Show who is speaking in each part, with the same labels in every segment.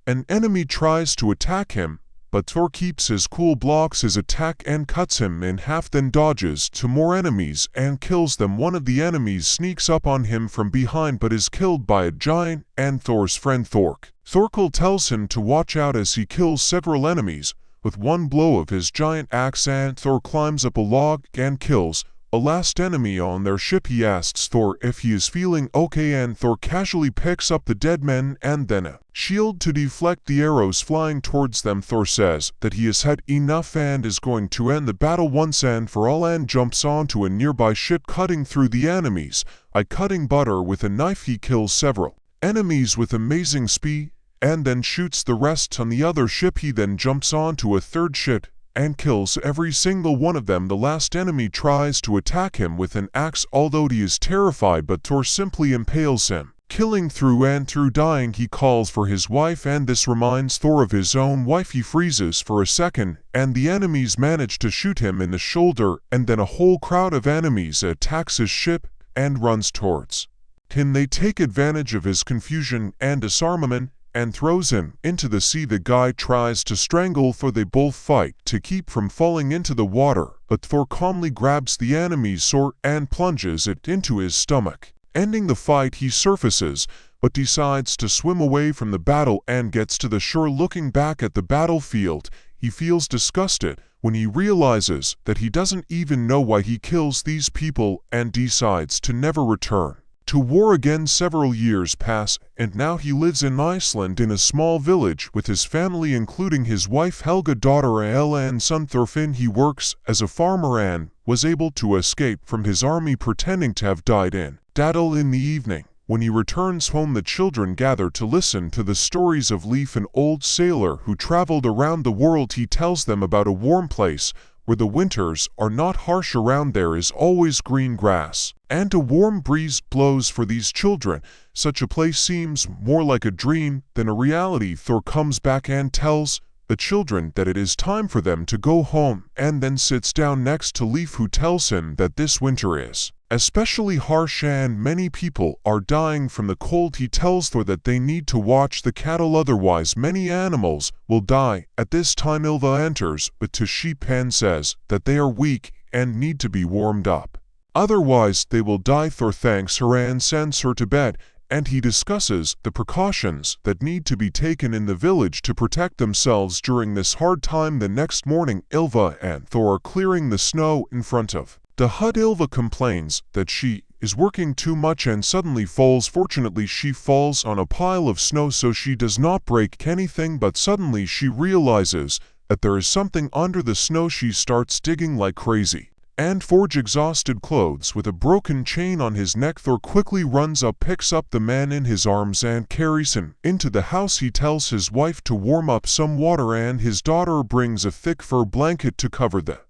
Speaker 1: An enemy tries to attack him, but Thor keeps his cool, blocks his attack and cuts him in half, then dodges to more enemies and kills them. One of the enemies sneaks up on him from behind but is killed by a giant and Thor's friend Thork. Thorkel tells him to watch out as he kills several enemies with one blow of his giant axe, and Thor climbs up a log and kills a last enemy on their ship. He asks Thor if he is feeling okay, and Thor casually picks up the dead men and then a shield to deflect the arrows flying towards them. Thor says that he has had enough and is going to end the battle once and for all, and jumps onto a nearby ship, cutting through the enemies. Cutting butter with a knife, he kills several enemies with amazing speed and then shoots the rest on the other ship. He then jumps onto a third ship and kills every single one of them. The last enemy tries to attack him with an axe, although he is terrified, but Thor simply impales him, killing through and through. Dying, he calls for his wife, and this reminds Thor of his own wife. He freezes for a second, and the enemies manage to shoot him in the shoulder, and then a whole crowd of enemies attacks his ship and runs towards him. They take advantage of his confusion and disarmament and throws him into the sea. The guy tries to strangle Thor. They both fight to keep from falling into the water, but Thor calmly grabs the enemy's sword and plunges it into his stomach. Ending the fight, he surfaces, but decides to swim away from the battle and gets to the shore. Looking back at the battlefield, he feels disgusted when he realizes that he doesn't even know why he kills these people and decides to never return to war again. Several years pass, and now he lives in Iceland in a small village with his family, including his wife Helga, daughter Ella, and son Thorfinn. He works as a farmer and was able to escape from his army, pretending to have died in battle. In the evening, when he returns home, the children gather to listen to the stories of Leif, an old sailor who traveled around the world. He tells them about a warm place where the winters are not harsh. Around there is always green grass, and a warm breeze blows. For these children, such a place seems more like a dream than a reality. Thor comes back and tells the children that it is time for them to go home, and then sits down next to Leif, who tells him that this winter is especially harsh and many people are dying from the cold. He tells Thor that they need to watch the cattle, otherwise many animals will die. At this time, Ylva enters but to sheep and says that they are weak and need to be warmed up, otherwise they will die. Thor thanks her and sends her to bed, and he discusses the precautions that need to be taken in the village to protect themselves during this hard time. The next morning, Ylva and Thor are clearing the snow in front of the hut. Ylva complains that she is working too much and suddenly falls. Fortunately, she falls on a pile of snow, so she does not break anything, but suddenly she realizes that there is something under the snow. She starts digging like crazy and forge exhausted clothes with a broken chain on his neck. Thor quickly runs up, picks up the man in his arms and carries him into the house. He tells his wife to warm up some water, and his daughter brings a thick fur blanket to cover the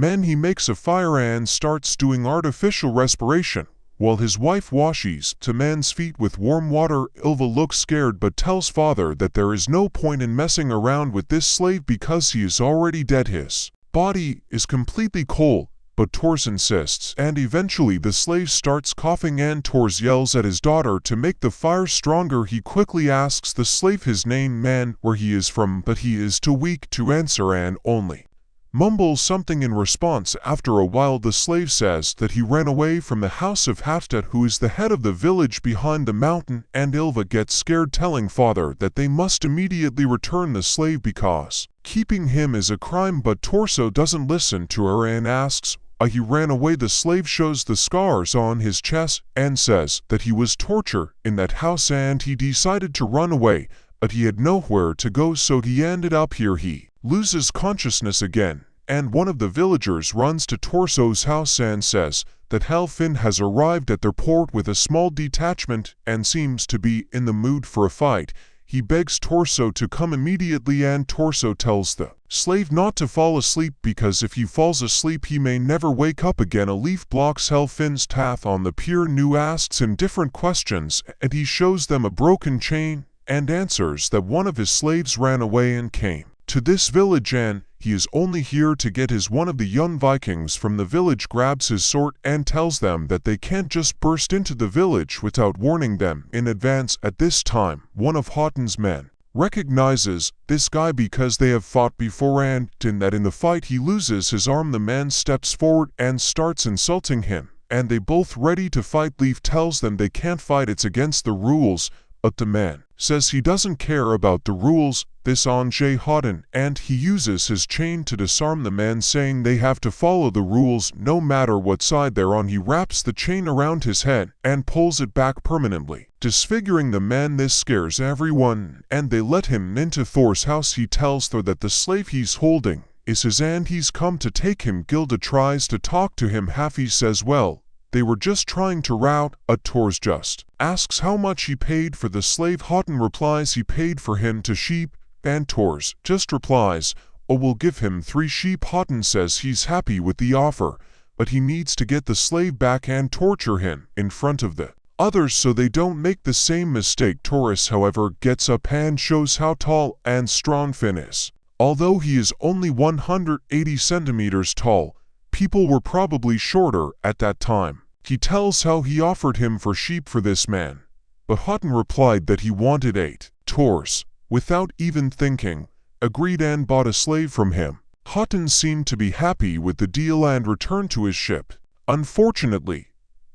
Speaker 1: man. He makes a fire and starts doing artificial respiration while his wife washes the man's feet with warm water. Ylva looks scared but tells father that there is no point in messing around with this slave because he is already dead. His body is completely cold, but Thor insists, and eventually the slave starts coughing and Thor yells at his daughter to make the fire stronger. He quickly asks the slave his name and where he is from, but he is too weak to answer and only mumbles something in response. After a while, the slave says that he ran away from the house of Halfdan, who is the head of the village behind the mountain, and Ylva gets scared, telling father that they must immediately return the slave because keeping him is a crime. But Torso doesn't listen to her and asks why he ran away. The slave shows the scars on his chest and says that he was tortured in that house and he decided to run away, but he had nowhere to go, so he ended up here. He loses consciousness again, and one of the villagers runs to Torso's house and says that Halfdan has arrived at their port with a small detachment and seems to be in the mood for a fight. He begs Torso to come immediately, and Torso tells the slave not to fall asleep because if he falls asleep he may never wake up again. A leaf blocks Halfdan's path on the pier. Nu asks him different questions, and he shows them a broken chain and answers that one of his slaves ran away and came to this village, and he is only here to get his. One of the young Vikings from the village grabs his sword and tells them that they can't just burst into the village without warning them in advance. At this time, one of Houghton's men recognizes this guy because they have fought before, and in that in the fight he loses his arm. The man steps forward and starts insulting him, and they both ready to fight. Leaf tells them they can't fight, it's against the rules, but the man says he doesn't care about the rules. This on Jay Houghton, and he uses his chain to disarm the man, saying they have to follow the rules no matter what side they're on. He wraps the chain around his head and pulls it back permanently, disfiguring the man. This scares everyone, and they let him into Thor's house. He tells Thor that the slave he's holding is his and he's come to take him. Gilda tries to talk to him. He says, well, they were just trying to rout. Thor's just asks how much he paid for the slave. Houghton replies he paid for him 2 sheep, and Thor's just replies, oh, we'll give him 3 sheep. Houghton says he's happy with the offer, but he needs to get the slave back and torture him in front of the others so they don't make the same mistake. Taurus, however, gets up and shows how tall and strong Finn is. Although he is only 180 centimeters tall, people were probably shorter at that time. He tells how he offered him for sheep for this man, but Houghton replied that he wanted 8. Taurus, without even thinking, agreed and bought a slave from him. Houghton seemed to be happy with the deal and returned to his ship. Unfortunately,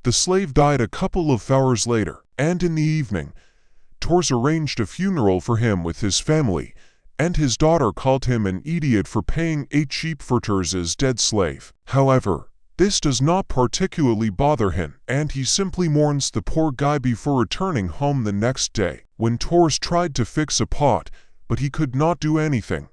Speaker 1: the slave died a couple of hours later, and in the evening, Taurus arranged a funeral for him with his family, and his daughter called him an idiot for paying 8 sheep for Taurus's dead slave. However, this does not particularly bother him, and he simply mourns the poor guy before returning home the next day. When Taurus tried to fix a pot, but he could not do anything,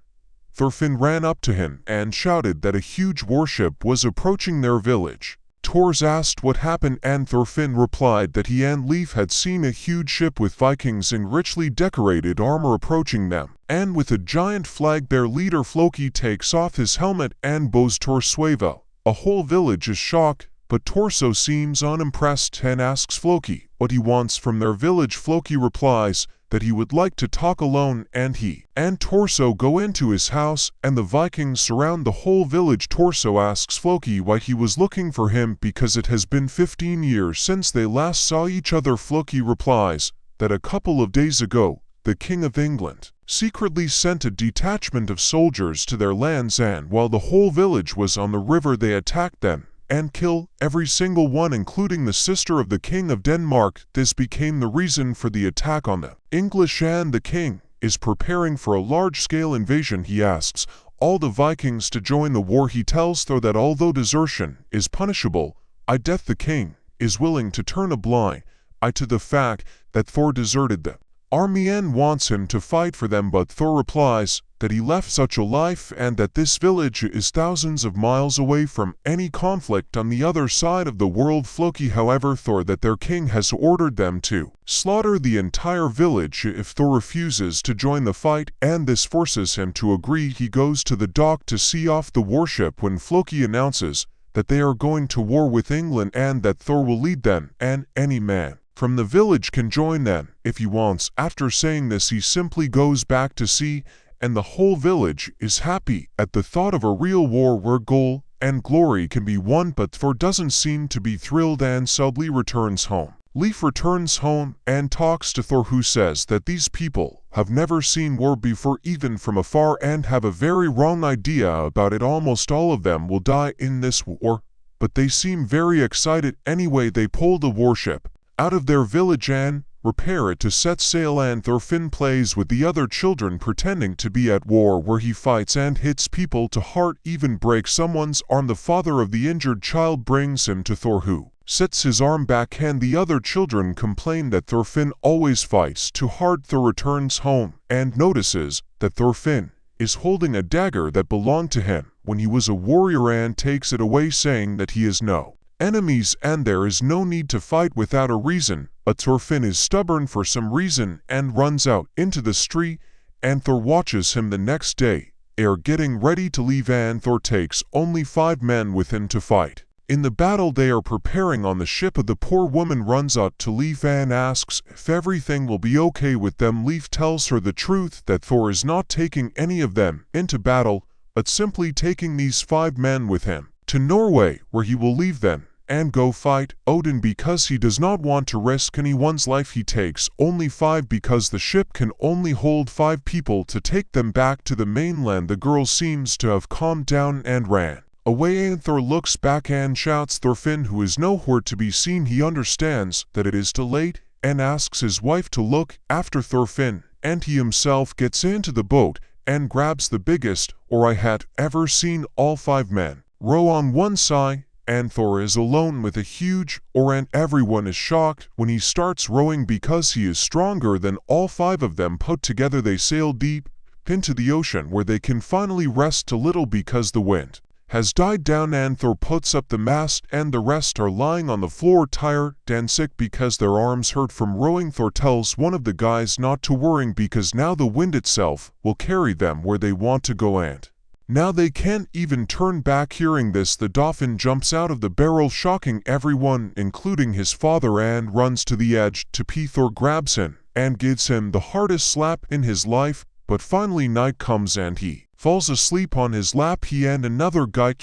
Speaker 1: Thorfinn ran up to him and shouted that a huge warship was approaching their village. Taurus asked what happened, and Thorfinn replied that he and Leif had seen a huge ship with Vikings in richly decorated armor approaching them, and with a giant flag. Their leader Floki takes off his helmet and bows Torsueva. A whole village is shocked, but Torso seems unimpressed and asks Floki what he wants from their village. Floki replies that he would like to talk alone, and he and Torso go into his house, and the Vikings surround the whole village. Torso asks Floki why he was looking for him because it has been 15 years since they last saw each other. Floki replies that a couple of days ago, the King of England secretly sent a detachment of soldiers to their lands, and while the whole village was on the river they attacked them and killed every single one, including the sister of the King of Denmark. This became the reason for the attack on the English, and the king is preparing for a large-scale invasion. He asks all the Vikings to join the war. He tells Thor that although desertion is punishable, death, the king is willing to turn a blind eye to the fact that Thor deserted the army and wants him to fight for them, but Thor replies that he left such a life and that this village is thousands of miles away from any conflict on the other side of the world. Floki, however, Thor that their king has ordered them to slaughter the entire village if Thor refuses to join the fight, and this forces him to agree. He goes to the dock to see off the warship when Floki announces that they are going to war with England and that Thor will lead them, and any man from the village can join them if he wants. After saying this, he simply goes back to sea, and the whole village is happy at the thought of a real war where gold and glory can be won, but Thor doesn't seem to be thrilled and sadly returns home. Leif returns home and talks to Thor, who says that these people have never seen war before, even from afar, and have a very wrong idea about it. Almost all of them will die in this war, but they seem very excited anyway. They pull the warship out of their village and repair it to set sail, and Thorfinn plays with the other children pretending to be at war, where he fights and hits people to heart, even breaks someone's arm. The father of the injured child brings him to Thor, who sets his arm back, and the other children complain that Thorfinn always fights too hard. Thor returns home and notices that Thorfinn is holding a dagger that belonged to him when he was a warrior and takes it away, saying that he has no enemies and there is no need to fight without a reason. But Thorfinn is stubborn for some reason and runs out into the street, and Thor watches him the next day. They are getting ready to leave, and Thor takes only 5 men with him to fight in the battle they are preparing on the ship. The poor woman runs out to Leif and asks if everything will be okay with them. Leif tells her the truth, that Thor is not taking any of them into battle, but simply taking these 5 men with him to Norway, where he will leave them and go fight Odin because he does not want to risk anyone's life. He takes only 5 because the ship can only hold 5 people to take them back to the mainland. The girl seems to have calmed down and ran away, and Thor looks back and shouts Thorfinn, who is nowhere to be seen. He understands that it is too late and asks his wife to look after Thorfinn, and he himself gets into the boat and grabs the biggest oar I had ever seen. All 5 men row on one side, and Thor is alone with a huge oar, and everyone is shocked when he starts rowing because he is stronger than all 5 of them put together. They sail deep into the ocean where they can finally rest a little because the wind has died down, and Thor puts up the mast and the rest are lying on the floor tired and sick because their arms hurt from rowing. Thor tells one of the guys not to worry because now the wind itself will carry them where they want to go, and now they can't even turn back. Hearing this, the dolphin jumps out of the barrel, shocking everyone including his father, and runs to the edge to pee. Thor grabs him and gives him the hardest slap in his life, but finally night comes and he falls asleep on his lap. He and another guy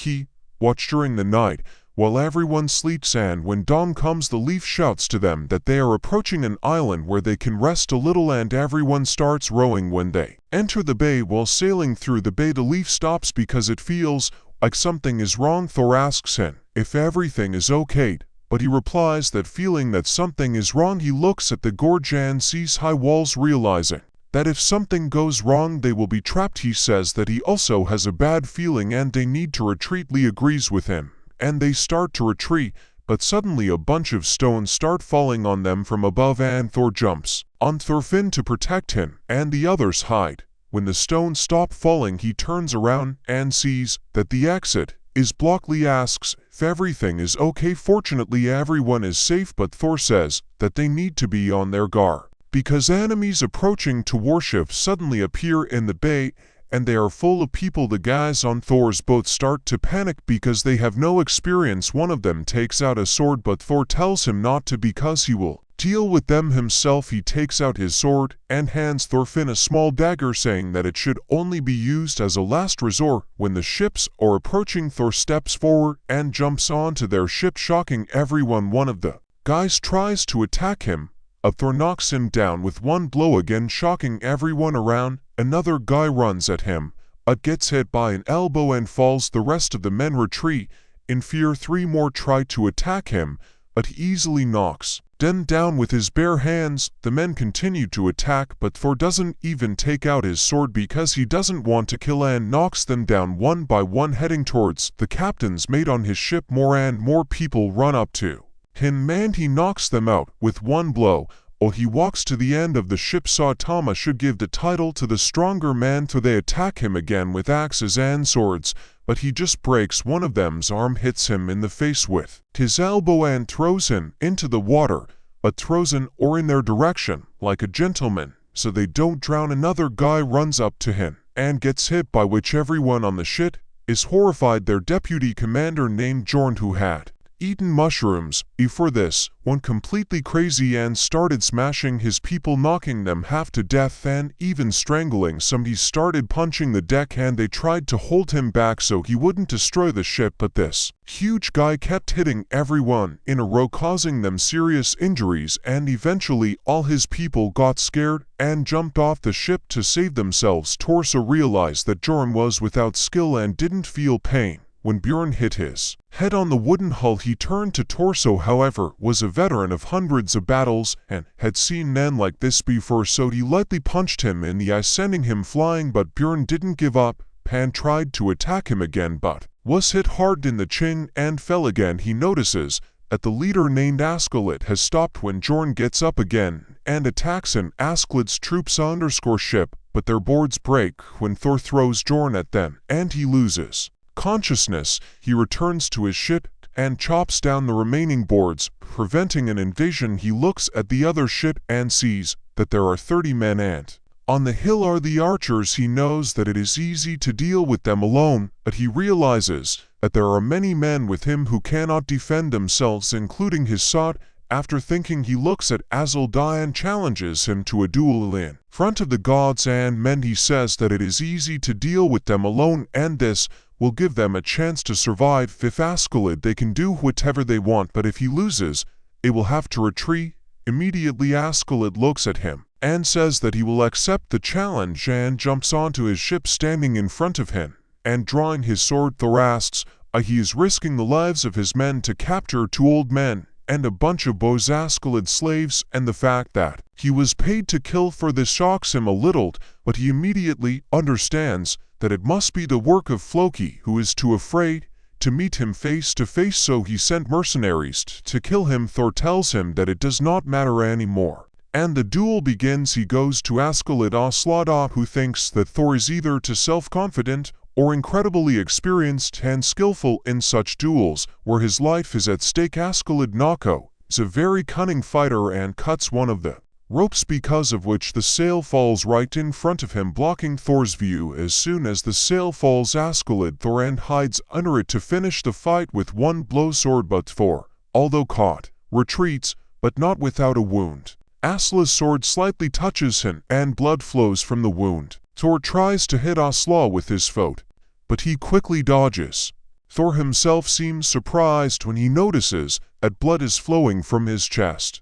Speaker 1: watch during the night while everyone sleeps, and when dawn comes the Leaf shouts to them that they are approaching an island where they can rest a little, and everyone starts rowing. When they enter the bay, while sailing through the bay, the Leaf stops because it feels like something is wrong. Thor asks him if everything is okay, but he replies that feeling that something is wrong. He looks at the gorge and sees high walls, realizing that if something goes wrong they will be trapped. He says that he also has a bad feeling and they need to retreat. Lee agrees with him, and they start to retreat, but suddenly a bunch of stones start falling on them from above, and Thor jumps on Thorfinn to protect him, and the others hide. When the stones stop falling, he turns around and sees that the exit is blocked. Lee asks if everything is okay. Fortunately everyone is safe, but Thor says that they need to be on their guard because enemies approaching to warships suddenly appear in the bay, and they are full of people. The guys on Thor's boat start to panic because they have no experience. One of them takes out a sword, but Thor tells him not to because he will deal with them himself. He takes out his sword and hands Thorfinn a small dagger, saying that it should only be used as a last resort when the ships are approaching. Thor steps forward and jumps onto their ship, shocking everyone. One of the guys tries to attack him, Thor knocks him down with one blow, again shocking everyone around. Another guy runs at him, gets hit by an elbow and falls. The rest of the men retreat in fear. 3 more try to attack him, but he easily knocks them down with his bare hands. The men continue to attack, but Thor doesn't even take out his sword because he doesn't want to kill, and knocks them down one by one, heading towards the captain's mate on his ship. More and more people run up to him, and he knocks them out with one blow. He walks to the end of the ship. Saitama should give the title to the stronger man, so they attack him again with axes and swords, but he just breaks one of them's arm, hits him in the face with his elbow and throws him into the water, but throws an oar in their direction like a gentleman so they don't drown. Another guy runs up to him and gets hit, by which everyone on the ship is horrified. Their deputy commander named Jorn, who had eaten mushrooms before this, went completely crazy and started smashing his people, knocking them half to death and even strangling some. He started punching the deck, and they tried to hold him back so he wouldn't destroy the ship, but this huge guy kept hitting everyone in a row, causing them serious injuries, and eventually all his people got scared and jumped off the ship to save themselves. Torso realized that Jorn was without skill and didn't feel pain. When Bjorn hit his head on the wooden hull, he turned to Torso, however, was a veteran of hundreds of battles and had seen men like this before, so he lightly punched him in the eye, sending him flying. But Bjorn didn't give up. Pan tried to attack him again, but was hit hard in the chin and fell again. He notices that the leader named Askeladd has stopped when Jorn gets up again and attacks him. Askeladd's troops underscore ship, but their boards break when Thor throws Jorn at them, and he loses consciousness. He returns to his ship and chops down the remaining boards, preventing an invasion. He looks at the other ship and sees that there are 30 men, and on the hill are the archers. He knows that it is easy to deal with them alone, but he realizes that there are many men with him who cannot defend themselves, including his son. After thinking, he looks at Azildai and challenges him to a duel in front of the gods and men. He says that it is easy to deal with them alone, and this will give them a chance to survive. If Askeladd, they can do whatever they want, but if he loses, they will have to retreat. Immediately Askeladd looks at him and says that he will accept the challenge and jumps onto his ship standing in front of him. And drawing his sword, Thor asks, he is risking the lives of his men to capture 2 old men and a bunch of bows Askeladd slaves, and the fact that he was paid to kill for this shocks him a little, but he immediately understands that it must be the work of Floki, who is too afraid to meet him face to face, so he sent mercenaries to kill him. Thor tells him that it does not matter anymore. And the duel begins. He goes to Askeladd Aslauda, who thinks that Thor is either too self-confident or incredibly experienced and skillful in such duels, where his life is at stake. Askeladd Nako is a very cunning fighter and cuts one of the ropes, because of which the sail falls right in front of him, blocking Thor's view. As soon as the sail falls, Askeladd Thor and hides under it to finish the fight with one blow sword, but Thor, although caught, retreats, but not without a wound. Asla's sword slightly touches him and blood flows from the wound. Thor tries to hit Asla with his foot, but he quickly dodges. Thor himself seems surprised when he notices that blood is flowing from his chest,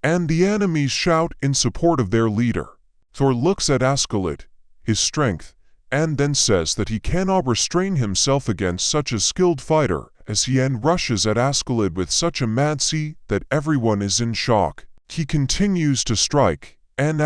Speaker 1: and the enemies shout in support of their leader. Thor looks at Askeladd, his strength, and then says that he cannot restrain himself against such a skilled fighter, as he rushes at Askeladd with such a mad sea that everyone is in shock. He continues to strike, and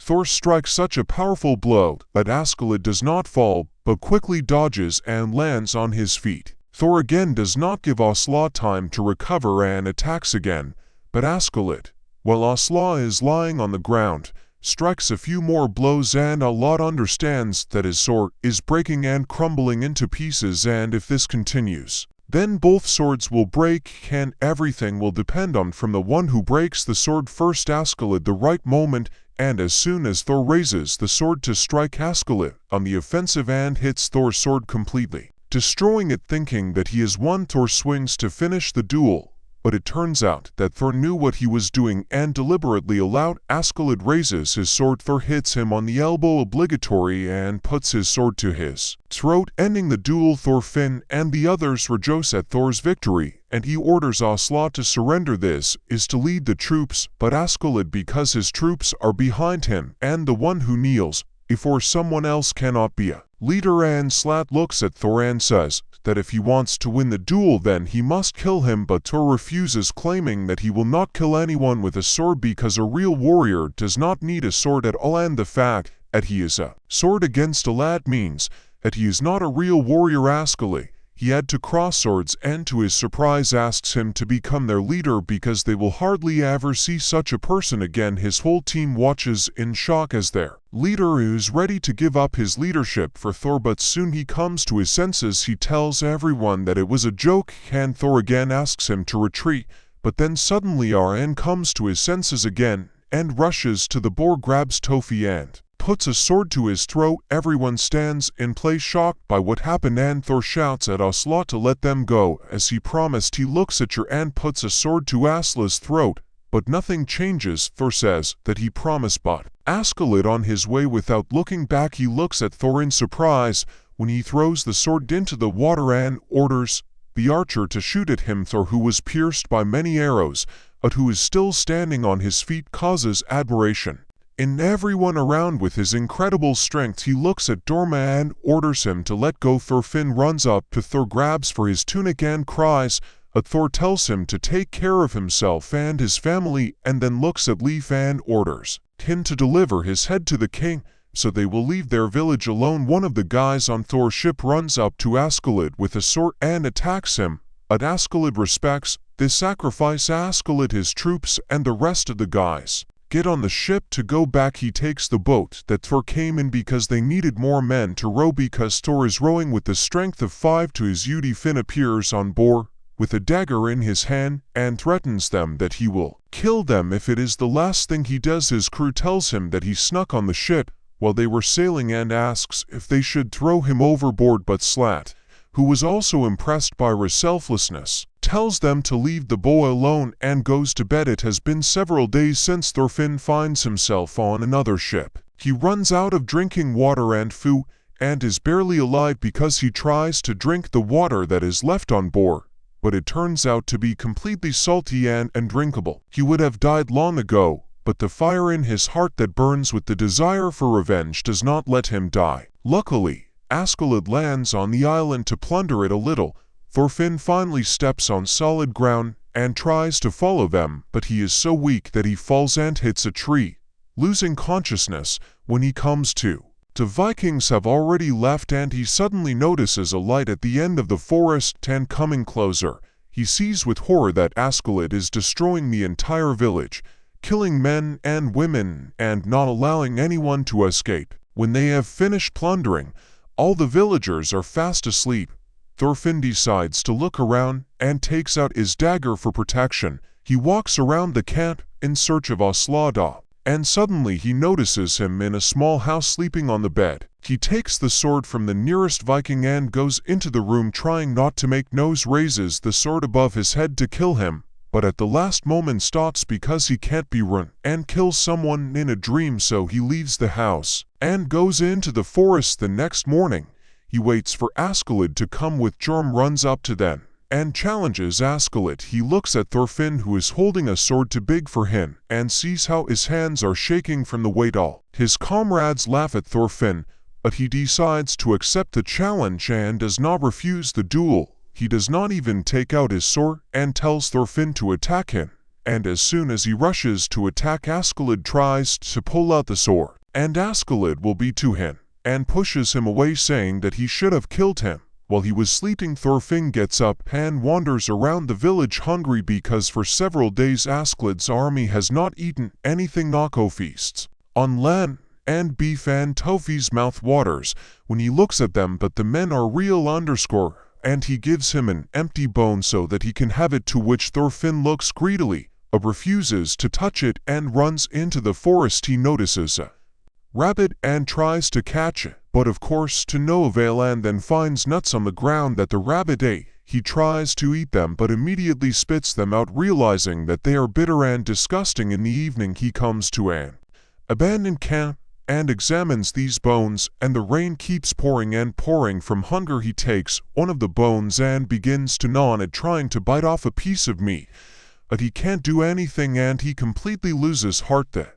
Speaker 1: Thor strikes such a powerful blow that Askeladd does not fall, but quickly dodges and lands on his feet. Thor again does not give Asla time to recover and attacks again, but Askeladd, while Asla is lying on the ground, strikes a few more blows, and Alad understands that his sword is breaking and crumbling into pieces, and if this continues, then both swords will break, and everything will depend on from the one who breaks the sword first. Askeladd the right moment, and as soon as Thor raises the sword to strike Askeladd on the offensive and hits Thor's sword completely, destroying it, thinking that he has won. Thor swings to finish the duel, but it turns out that Thor knew what he was doing and deliberately allowed Askeladd raises his sword. Thor hits him on the elbow obligatory and puts his sword to his throat, ending the duel. Thorfinn and the others rejoice at Thor's victory, and he orders Asla to surrender. This is to lead the troops, but Askeladd, because his troops are behind him, and the one who kneels before someone else cannot be a leader. And Slat looks at Thor and says that if he wants to win the duel, then he must kill him, but Thor refuses, claiming that he will not kill anyone with a sword because a real warrior does not need a sword at all, and the fact that he is a sword against a lad means that he is not a real warrior. Askeladd, he had to cross swords, and to his surprise asks him to become their leader because they will hardly ever see such a person again. His whole team watches in shock as their leader is ready to give up his leadership for Thor, but soon he comes to his senses. He tells everyone that it was a joke, and Thor again asks him to retreat, but then suddenly Arn comes to his senses again and rushes to the boar, grabs Tofi and puts a sword to his throat. Everyone stands in place, shocked by what happened, and Thor shouts at Asla to let them go, as he promised. He looks at her and puts a sword to Asla's throat, but nothing changes. Thor says that he promised, but Askeladd, on his way without looking back, he looks at Thor in surprise when he throws the sword into the water and orders the archer to shoot at him. Thor, who was pierced by many arrows, but who is still standing on his feet, causes admiration in everyone around with his incredible strength. He looks at Dorma and orders him to let go. Thorfinn runs up to Thor, grabs for his tunic and cries, but Thor tells him to take care of himself and his family, and then looks at Leif and orders him to deliver his head to the king, so they will leave their village alone. One of the guys on Thor's ship runs up to Askeladd with a sword and attacks him, but Askeladd respects this sacrifice. Askeladd, his troops, and the rest of the guys get on the ship to go back. He takes the boat that Thor came in because they needed more men to row, because Thor is rowing with the strength of 5 to his Yudi. Finn appears on board with a dagger in his hand and threatens them that he will kill them if it is the last thing he does. His crew tells him that he snuck on the ship while they were sailing and asks if they should throw him overboard, but Slat, who was also impressed by her selflessness, tells them to leave the boy alone and goes to bed. It has been several days since Thorfinn finds himself on another ship. He runs out of drinking water and food and is barely alive because he tries to drink the water that is left on board, but it turns out to be completely salty and undrinkable. He would have died long ago, but the fire in his heart that burns with the desire for revenge does not let him die. Luckily, Askeladd lands on the island to plunder it a little. Thorfinn finally steps on solid ground and tries to follow them, but he is so weak that he falls and hits a tree, losing consciousness. When he comes to, the Vikings have already left and he suddenly notices a light at the end of the forest and coming closer, he sees with horror that Askeladd is destroying the entire village, killing men and women and not allowing anyone to escape. When they have finished plundering, all the villagers are fast asleep. Thorfinn decides to look around and takes out his dagger for protection. He walks around the camp in search of Askeladd, and suddenly he notices him in a small house sleeping on the bed. He takes the sword from the nearest Viking and goes into the room trying not to make noise, raises the sword above his head to kill him, but at the last moment stops because he can't be run and kills someone in a dream, so he leaves the house and goes into the forest. The next morning, he waits for Askeladd to come with Jorm, runs up to them and challenges Askeladd. He looks at Thorfinn, who is holding a sword too big for him, and sees how his hands are shaking from the weight. All his comrades laugh at Thorfinn, but he decides to accept the challenge and does not refuse the duel. He does not even take out his sword and tells Thorfinn to attack him, and as soon as he rushes to attack, Askeladd tries to pull out the sword, and Askeladd will be to him and pushes him away, saying that he should have killed him. While he was sleeping, Thorfinn gets up and wanders around the village hungry because for several days Askeladd's army has not eaten anything. Nako feasts on lamb and beef, and Tofi's mouth waters when he looks at them, but the men are real and he gives him an empty bone so that he can have it, to which Thorfinn looks greedily, but refuses to touch it and runs into the forest. He notices a rabbit and tries to catch it, but of course to no avail, and then finds nuts on the ground that the rabbit ate. He tries to eat them but immediately spits them out, realizing that they are bitter and disgusting. In the evening he comes to an abandoned camp and examines these bones, and the rain keeps pouring and pouring. From hunger he takes one of the bones and begins to gnaw on it, trying to bite off a piece of meat, but he can't do anything and he completely loses heart. The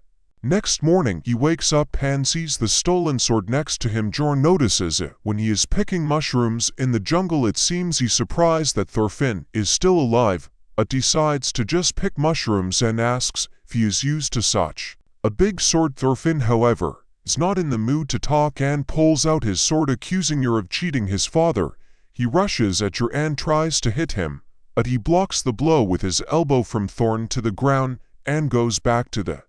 Speaker 1: next morning he wakes up and sees the stolen sword next to him. Jorn notices it when he is picking mushrooms in the jungle. It seems he's surprised that Thorfinn is still alive, but decides to just pick mushrooms and asks if he is used to such a big sword. Thorfinn, however, is not in the mood to talk and pulls out his sword, accusing her of cheating his father. He rushes at Jorn and tries to hit him, but he blocks the blow with his elbow from Thorn to the ground and goes back to the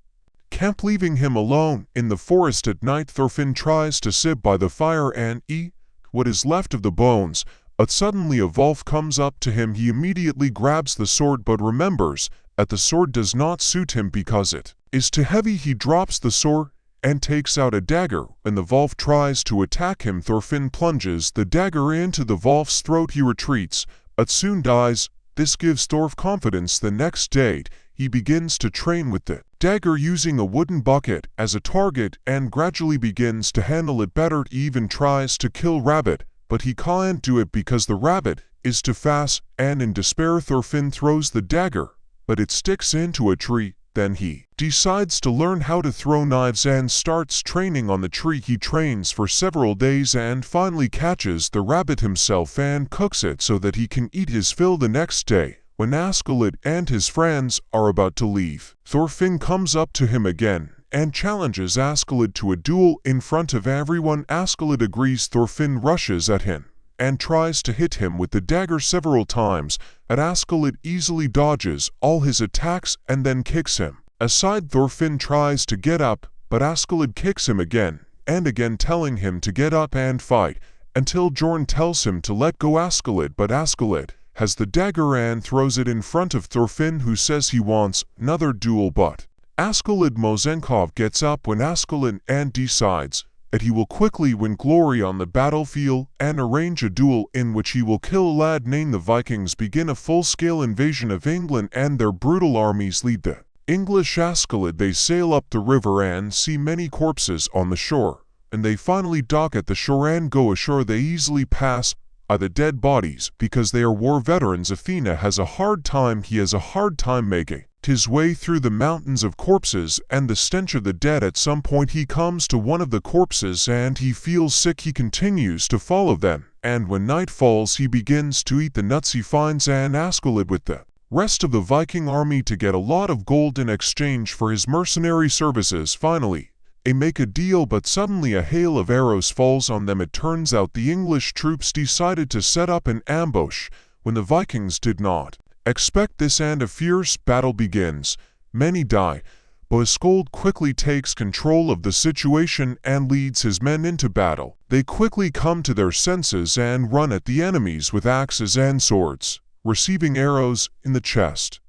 Speaker 1: camp, leaving him alone. In the forest at night, Thorfinn tries to sit by the fire and eat what is left of the bones, but suddenly a wolf comes up to him. He immediately grabs the sword but remembers that the sword does not suit him because it is too heavy. He drops the sword and takes out a dagger. When the wolf tries to attack him, Thorfinn plunges the dagger into the wolf's throat. He retreats, but soon dies. This gives Thorf confidence. The next day, he begins to train with the dagger, using a wooden bucket as a target, and gradually begins to handle it better. He even tries to kill rabbit, but he can't do it because the rabbit is too fast, and in despair Thorfinn throws the dagger, but it sticks into a tree. Then he decides to learn how to throw knives and starts training on the tree. He trains for several days and finally catches the rabbit himself and cooks it so that he can eat his fill. The next day, when Askeladd and his friends are about to leave, Thorfinn comes up to him again and challenges Askeladd to a duel in front of everyone. Askeladd agrees. Thorfinn rushes at him and tries to hit him with the dagger several times, but Askeladd easily dodges all his attacks and then kicks him aside. Thorfinn tries to get up, but Askeladd kicks him again and again, telling him to get up and fight, until Jorn tells him to let go Askeladd, but Askeladd has the dagger and throws it in front of Thorfinn, who says he wants another duel. But Askeladd Mosenkov gets up when Askeladd and decides that he will quickly win glory on the battlefield and arrange a duel in which he will kill a lad named. The Vikings begin a full-scale invasion of England and their brutal armies lead the English Askeladd. They sail up the river and see many corpses on the shore. and they finally dock at the shore and go ashore. They easily pass by the dead bodies because they are war veterans. Athena has a hard time. He has a hard time making his way through the mountains of corpses and the stench of the dead. At some point he comes to one of the corpses and he feels sick. He continues to follow them, and when night falls he begins to eat the nuts. He finds an Aeschylid with the rest of the Viking army to get a lot of gold in exchange for his mercenary services. Finally, they make a deal, but suddenly a hail of arrows falls on them. It turns out the English troops decided to set up an ambush when the Vikings did not expect this, and a fierce battle begins. Many die, but Aeschylid quickly takes control of the situation and leads his men into battle. They quickly come to their senses and run at the enemies with axes and swords, receiving arrows in the chest.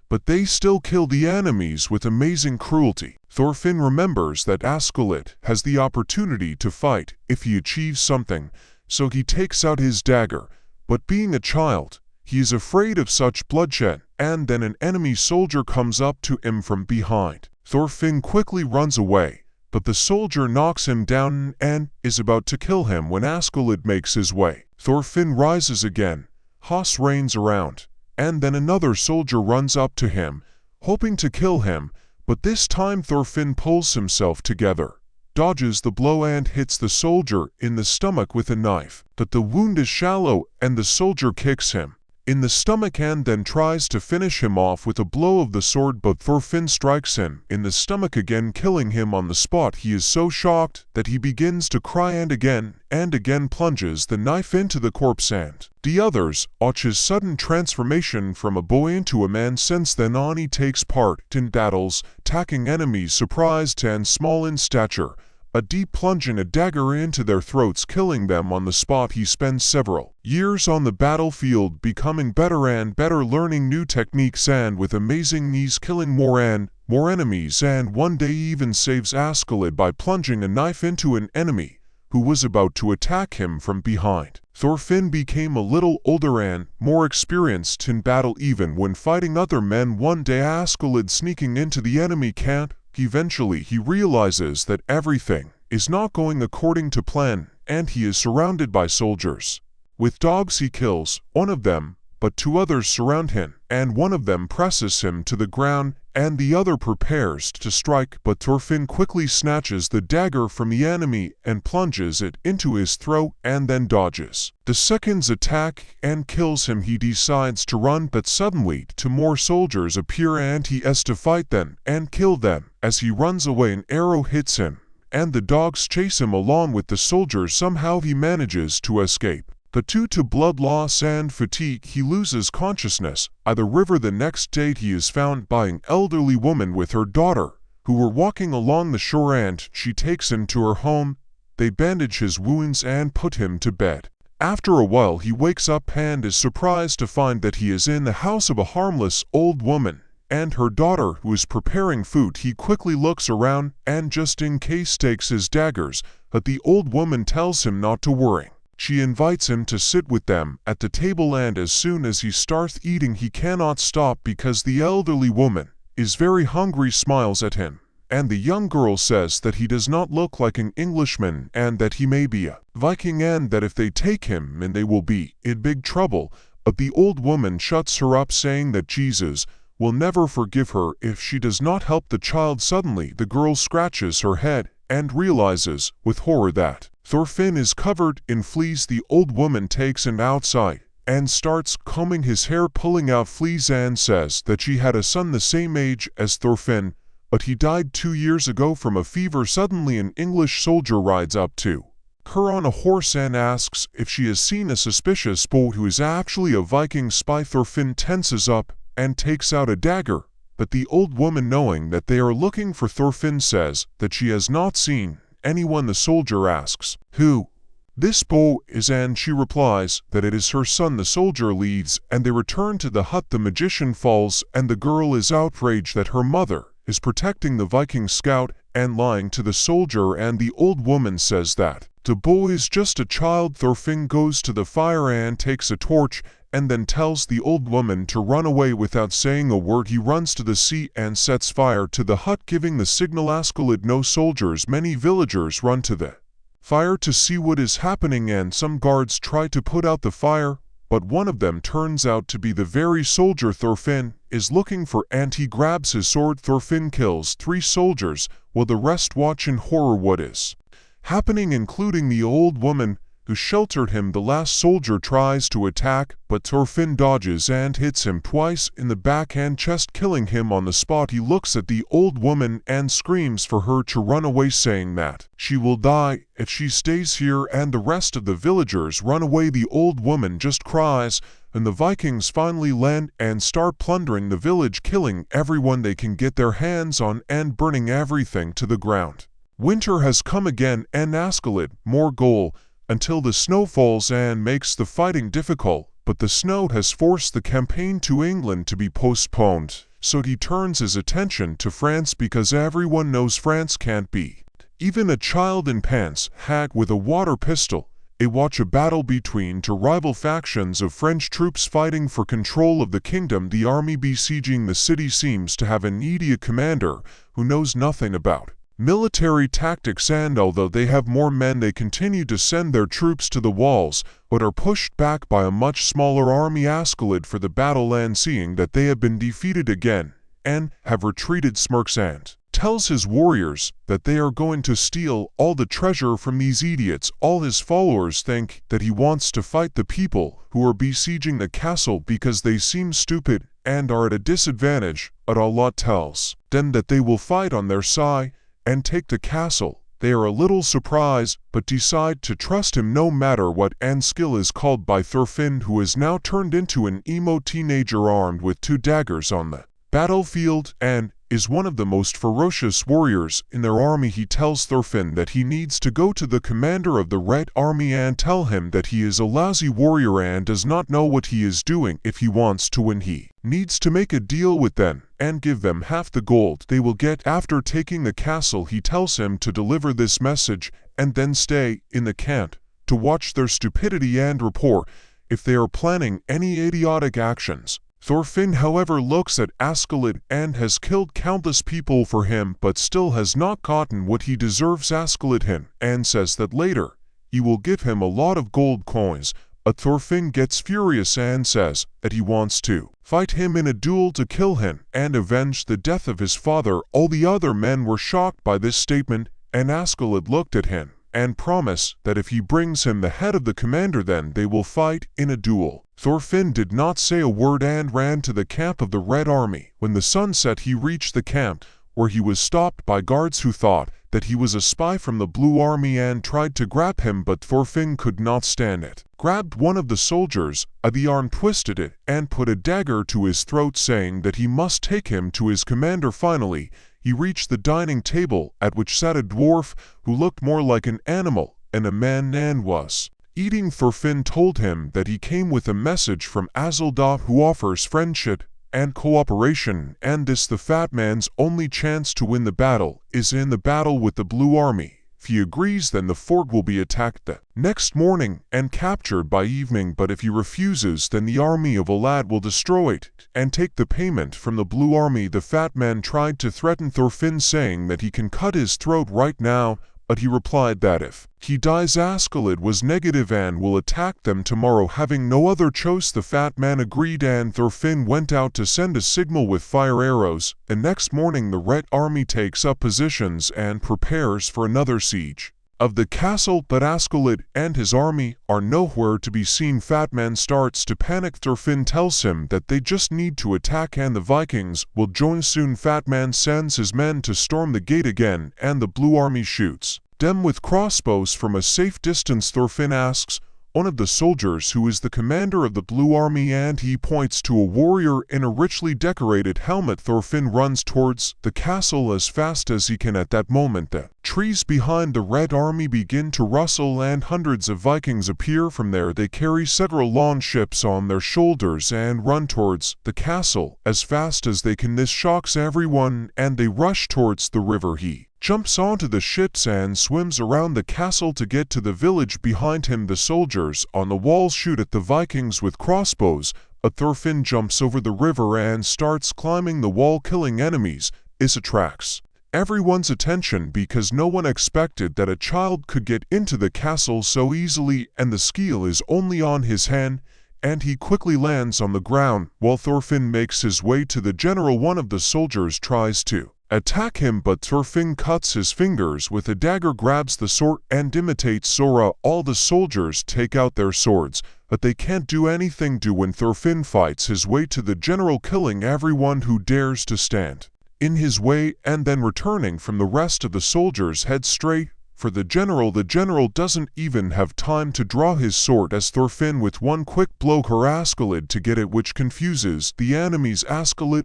Speaker 1: But they still kill the enemies with amazing cruelty. Thorfinn remembers that Aeschylid has the opportunity to fight if he achieves something, so he takes out his dagger, but being a child, he is afraid of such bloodshed, and then an enemy soldier comes up to him from behind. Thorfinn quickly runs away, but the soldier knocks him down and is about to kill him when Aeschylid makes his way. Thorfinn rises again, Haas reigns around, and then another soldier runs up to him, hoping to kill him, but this time Thorfinn pulls himself together, dodges the blow and hits the soldier in the stomach with a knife. But the wound is shallow and the soldier kicks him in the stomach and then tries to finish him off with a blow of the sword, but Thorfinn strikes him in the stomach again, killing him on the spot. He is so shocked that he begins to cry and again plunges the knife into the corpse, and the others watch his sudden transformation from a boy into a man. Since then on he takes part in battles, attacking enemies surprised and small in stature, a deep plunge and a dagger into their throats, killing them on the spot. He spends several years on the battlefield, becoming better and better, learning new techniques and with amazing ease killing more and more enemies, and one day he even saves Aeschylid by plunging a knife into an enemy who was about to attack him from behind. Thorfinn became a little older and more experienced in battle, even when fighting other men. One day Aeschylid sneaking into the enemy camp. Eventually he realizes that everything is not going according to plan, and he is surrounded by soldiers. With dogs he kills one of them, but two others surround him, and one of them presses him to the ground, and the other prepares to strike, but Thorfinn quickly snatches the dagger from the enemy and plunges it into his throat and then dodges the second's attack and kills him. He decides to run, but suddenly two more soldiers appear and he has to fight them and kill them. As he runs away, an arrow hits him, and the dogs chase him along with the soldiers. Somehow he manages to escape, but due to blood loss and fatigue he loses consciousness by the river. The next day he is found by an elderly woman with her daughter, who were walking along the shore, and she takes him to her home. They bandage his wounds and put him to bed. After a while he wakes up and is surprised to find that he is in the house of a harmless old woman and her daughter who is preparing food. He quickly looks around and just in case takes his daggers, but the old woman tells him not to worry. She invites him to sit with them at the table, and as soon as he starts eating he cannot stop because the elderly woman is very hungry, smiles at him, and the young girl says that he does not look like an Englishman and that he may be a Viking, and that if they take him and they will be in big trouble. But the old woman shuts her up, saying that Jesus will never forgive her if she does not help the child. Suddenly the girl scratches her head and realizes with horror that Thorfinn is covered in fleas. The old woman takes him outside and starts combing his hair, pulling out fleas, and says that she had a son the same age as Thorfinn, but he died 2 years ago from a fever. Suddenly an English soldier rides up to her on a horse and asks if she has seen a suspicious boy who is actually a Viking spy. Thorfinn tenses up and takes out a dagger, but the old woman, knowing that they are looking for Thorfinn, says that she has not seen anyone. The soldier asks who this boy is, and she replies that it is her son. The soldier leaves and they return to the hut. The magician falls and the girl is outraged that her mother is protecting the Viking scout and lying to the soldier, and the old woman says that the boy is just a child. Thorfinn goes to the fire and takes a torch and then tells the old woman to run away without saying a word. He runs to the sea and sets fire to the hut, giving the signal Aeschylid. No soldiers, many villagers run to the fire to see what is happening, and some guards try to put out the fire, but one of them turns out to be the very soldier Thorfinn is looking for, and he grabs his sword. Thorfinn kills 3 soldiers, while the rest watch in horror what is happening, including the old woman who sheltered him. The last soldier tries to attack, but Thorfinn dodges and hits him twice in the back and chest, killing him on the spot. He looks at the old woman and screams for her to run away, saying that she will die if she stays here, and the rest of the villagers run away. The old woman just cries, and the Vikings finally land and start plundering the village, killing everyone they can get their hands on and burning everything to the ground. Winter has come again, and Askeladd more goal until the snow falls and makes the fighting difficult, but the snow has forced the campaign to England to be postponed, so he turns his attention to France because everyone knows France can't beat even a child in pants hag with a water pistol. They watch a battle between 2 rival factions of French troops fighting for control of the kingdom. The army besieging the city seems to have an idiot commander who knows nothing about military tactics, and although they have more men, they continue to send their troops to the walls, but are pushed back by a much smaller army. Askeladd for the battle, and seeing that they have been defeated again and have retreated, smirks and tells his warriors that they are going to steal all the treasure from these idiots. All his followers think that he wants to fight the people who are besieging the castle because they seem stupid and are at a disadvantage, but Allah tells them that they will fight on their side and take the castle. They are a little surprised, but decide to trust him no matter what, and skill is called by Thorfinn, who is now turned into an emo teenager armed with 2 daggers on the battlefield and is one of the most ferocious warriors in their army. He tells Thorfinn that he needs to go to the commander of the Red Army and tell him that he is a lousy warrior and does not know what he is doing. If he wants to win, he needs to make a deal with them and give them half the gold they will get after taking the castle. He tells him to deliver this message and then stay in the camp to watch their stupidity and report if they are planning any idiotic actions. Thorfinn, however, looks at Askeladd and has killed countless people for him, but still has not gotten what he deserves. Askeladd him and says that later he will give him a lot of gold coins, but Thorfinn gets furious and says that he wants to fight him in a duel to kill him and avenge the death of his father. All the other men were shocked by this statement, and Askeladd looked at him and promised that if he brings him the head of the commander, then they will fight in a duel. Thorfinn did not say a word and ran to the camp of the Red Army. When the sun set, he reached the camp, where he was stopped by guards who thought that he was a spy from the Blue Army and tried to grab him, but Thorfinn could not stand it. Grabbed one of the soldiers by the arm, twisted it, and put a dagger to his throat, saying that he must take him to his commander. Finally, he reached the dining table, at which sat a dwarf who looked more like an animal and a man and was eating. Thorfinn told him that he came with a message from Azeldot, who offers friendship and cooperation, and this the fat man's only chance to win the battle is in the battle with the Blue Army. If he agrees, then the fort will be attacked the next morning and captured by evening, but if he refuses, then the army of Alad will destroy it and take the payment from the Blue Army. The fat man tried to threaten Thorfinn, saying that he can cut his throat right now, but he replied that if he dies, Askeladd was negative and will attack them tomorrow. Having no other choice, the fat man agreed, and Thorfinn went out to send a signal with fire arrows. The next morning, the Red Army takes up positions and prepares for another siege of the castle, but Askeladd and his army are nowhere to be seen. Fat Man starts to panic. Thorfinn tells him that they just need to attack and the Vikings will join soon. Fat Man sends his men to storm the gate again, and the Blue Army shoots them with crossbows from a safe distance. Thorfinn asks one of the soldiers who is the commander of the Blue Army, and he points to a warrior in a richly decorated helmet. Thorfinn runs towards the castle as fast as he can. At that moment, the trees behind the Red Army begin to rustle and hundreds of Vikings appear from there. They carry several long ships on their shoulders and run towards the castle as fast as they can. This shocks everyone and they rush towards the river. He jumps onto the ships and swims around the castle to get to the village behind him. The soldiers on the walls shoot at the Vikings with crossbows, but Thorfinn jumps over the river and starts climbing the wall, killing enemies. This attracts everyone's attention because no one expected that a child could get into the castle so easily, and the skill is only on his hand, and he quickly lands on the ground while Thorfinn makes his way to the general. One of the soldiers tries to attack him, but Thorfinn cuts his fingers with a dagger, grabs the sword, and imitates Sora. All the soldiers take out their swords, but they can't do anything when Thorfinn fights his way to the general, killing everyone who dares to stand in his way, and then returning from the rest of the soldiers head straight for the general. The general doesn't even have time to draw his sword as Thorfinn with one quick blow her Askeladd to get it, which confuses the enemies. Askeladd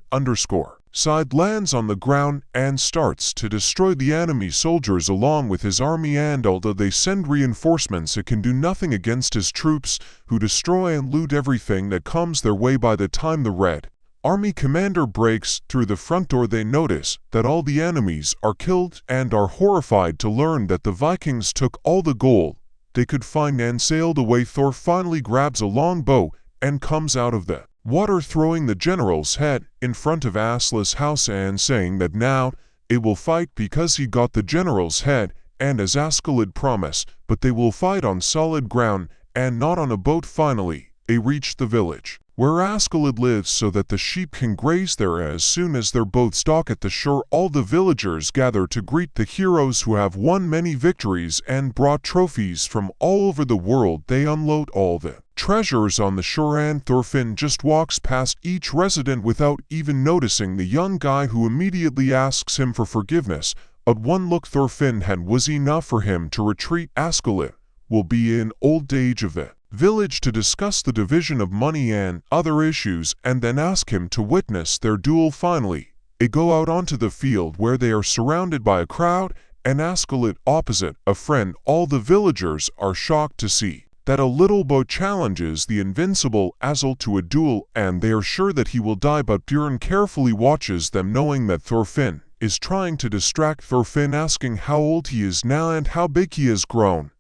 Speaker 1: side lands on the ground and starts to destroy the enemy soldiers along with his army, and although they send reinforcements, it can do nothing against his troops, who destroy and loot everything that comes their way. By the time the Red Army commander breaks through the front door, they notice that all the enemies are killed and are horrified to learn that the Vikings took all the gold they could find and sailed away. Thor finally grabs a long bow and comes out of the water, throwing the general's head in front of Asla's house and saying that now it will fight because he got the general's head, and as Askeladd promised, but they will fight on solid ground and not on a boat. Finally, they reach the village where Askeladd lives so that the sheep can graze there. As soon as their boats dock at the shore, all the villagers gather to greet the heroes who have won many victories and brought trophies from all over the world. They unload all the treasures on the shore, and Thorfinn just walks past each resident without even noticing the young guy, who immediately asks him for forgiveness. But one look Thorfinn had was enough for him to retreat. Askeladd will be in old age of the village to discuss the division of money and other issues, and then ask him to witness their duel. Finally, they go out onto the field where they are surrounded by a crowd, and Askeladd opposite a friend. All the villagers are shocked to see that a little boy challenges the invincible Asl to a duel, and they are sure that he will die, but Björn carefully watches them, knowing that Thorfinn is trying to distract Thorfinn, asking how old he is now and how big he has grown.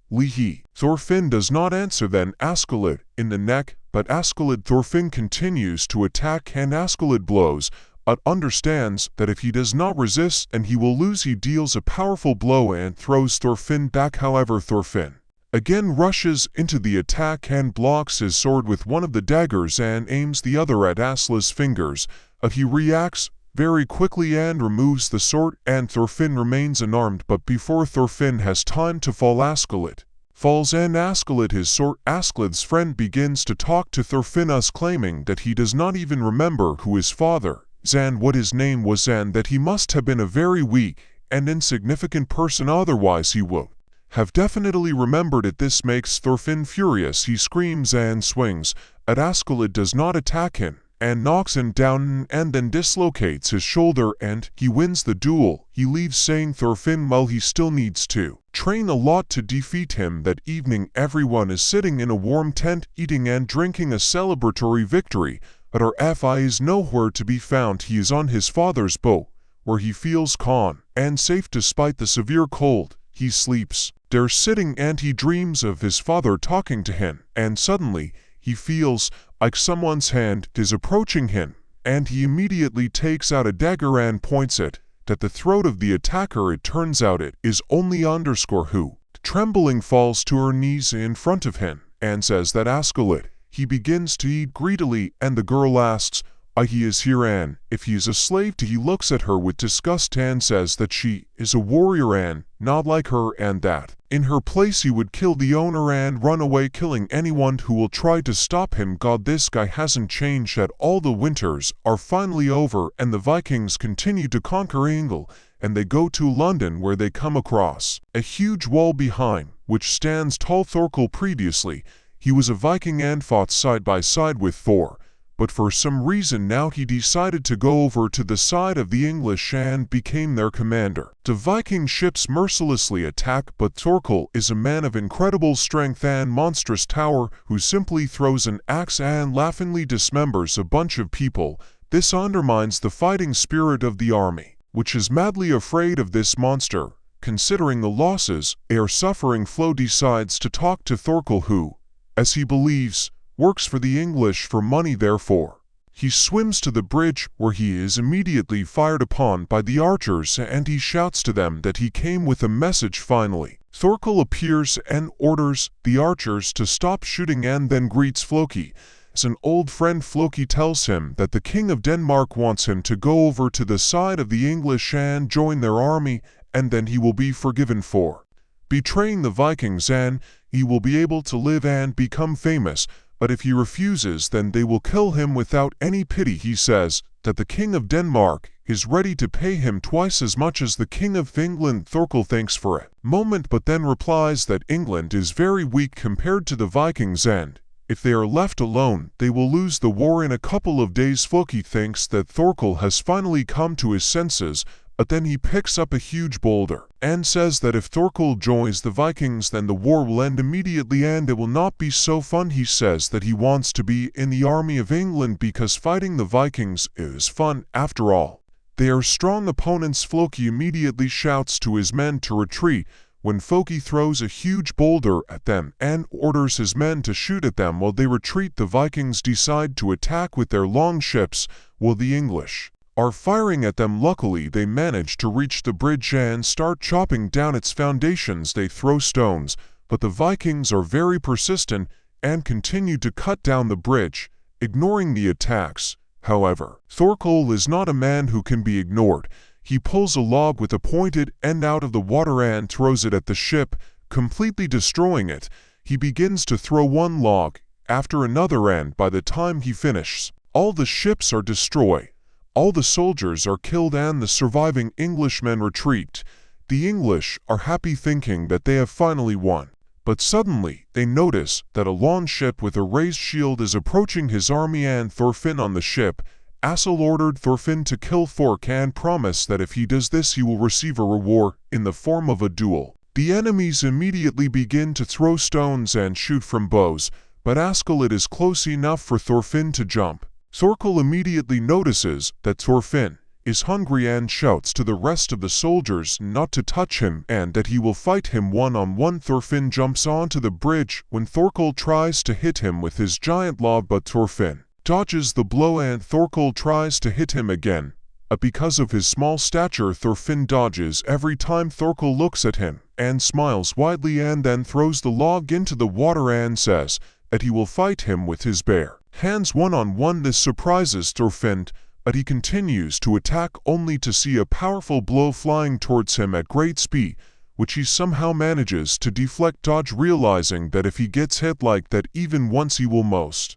Speaker 1: Thorfinn does not answer, then Askeladd in the neck, but Thorfinn continues to attack, and Askeladd blows, but understands that if he does not resist and he will lose. He deals a powerful blow and throws Thorfinn back. However, Thorfinn again rushes into the attack and blocks his sword with one of the daggers and aims the other at Asla's fingers, but he reacts very quickly and removes the sword, and Thorfinn remains unarmed. But before Thorfinn has time to fall, Askeladd falls, and Askeladd his sword. Askeladd's friend begins to talk to Thorfinn, claiming that he does not even remember who his father is and what his name was, and that he must have been a very weak and insignificant person, otherwise he would have definitely remembered it. This makes Thorfinn furious. He screams and swings at Askeladd, does not attack him, and knocks him down and then dislocates his shoulder, and he wins the duel. He leaves, saying Thorfinn, while he still needs to train a lot to defeat him. That evening, everyone is sitting in a warm tent, eating and drinking a celebratory victory, but our FI is nowhere to be found. He is on his father's boat, where he feels calm and safe despite the severe cold. He sleeps there sitting, and he dreams of his father talking to him, and suddenly he feels like someone's hand is approaching him, and he immediately takes out a dagger and points it at the throat of the attacker. It turns out it is only who, trembling, falls to her knees in front of him and says that Askeladd. He begins to eat greedily, and the girl asks why he is here and if he is a slave to. He looks at her with disgust and says that she is a warrior and not like her, and that in her place he would kill the owner and run away, killing anyone who will try to stop him. God, this guy hasn't changed at all. The winters are finally over, and the Vikings continue to conquer England, and they go to London, where they come across a huge wall behind which stands tall Thorkel. Previously, he was a Viking and fought side by side with Thor, but for some reason now he decided to go over to the side of the English and became their commander. The Viking ships mercilessly attack, but Thorkel is a man of incredible strength and monstrous power, who simply throws an axe and laughingly dismembers a bunch of people. This undermines the fighting spirit of the army, which is madly afraid of this monster. Considering the losses they are suffering, Flo decides to talk to Thorkel, who, as he believes, works for the English for money. Therefore, He swims to the bridge, where he is immediately fired upon by the archers, and he shouts to them that he came with a message finally. Thorkel appears and orders the archers to stop shooting and then greets Floki. As an old friend, Floki tells him that the King of Denmark wants him to go over to the side of the English and join their army, and then he will be forgiven for betraying the Vikings, and he will be able to live and become famous. But if he refuses, then they will kill him without any pity. He says that the King of Denmark is ready to pay him twice as much as the King of England. Thorkel thanks for it moment, but then replies that England is very weak compared to the Vikings, and if they are left alone, they will lose the war in a couple of days. Floki thinks that Thorkel has finally come to his senses, but then he picks up a huge boulder and says that if Thorkel joins the Vikings, then the war will end immediately and it will not be so fun. He says that he wants to be in the army of England because fighting the Vikings is fun after all. They are strong opponents. Floki immediately shouts to his men to retreat when Floki throws a huge boulder at them and orders his men to shoot at them while they retreat. The Vikings decide to attack with their long ships while the English are firing at them. Luckily, they manage to reach the bridge and start chopping down its foundations. They throw stones, but the Vikings are very persistent and continue to cut down the bridge, ignoring the attacks. However, Thorkel is not a man who can be ignored. He pulls a log with a pointed end out of the water and throws it at the ship, completely destroying it. He begins to throw one log after another, and by the time he finishes, all the ships are destroyed. All the soldiers are killed and the surviving Englishmen retreat. The English are happy, thinking that they have finally won. But suddenly, they notice that a long ship with a raised shield is approaching his army and Thorfinn on the ship. Askell ordered Thorfinn to kill Thork and promised that if he does this he will receive a reward in the form of a duel. The enemies immediately begin to throw stones and shoot from bows, but Askell is close enough for Thorfinn to jump. Thorkel immediately notices that Thorfinn is hungry and shouts to the rest of the soldiers not to touch him and that he will fight him one-on-one. Thorfinn jumps onto the bridge when Thorkel tries to hit him with his giant log, but Thorfinn dodges the blow and Thorkel tries to hit him again. But because of his small stature, Thorfinn dodges every time. Thorkel looks at him and smiles widely and then throws the log into the water and says that he will fight him with his bare hands one-on-one. This surprises Thorfinn, but he continues to attack only to see a powerful blow flying towards him at great speed, which he somehow manages to dodge, realizing that if he gets hit like that even once he will most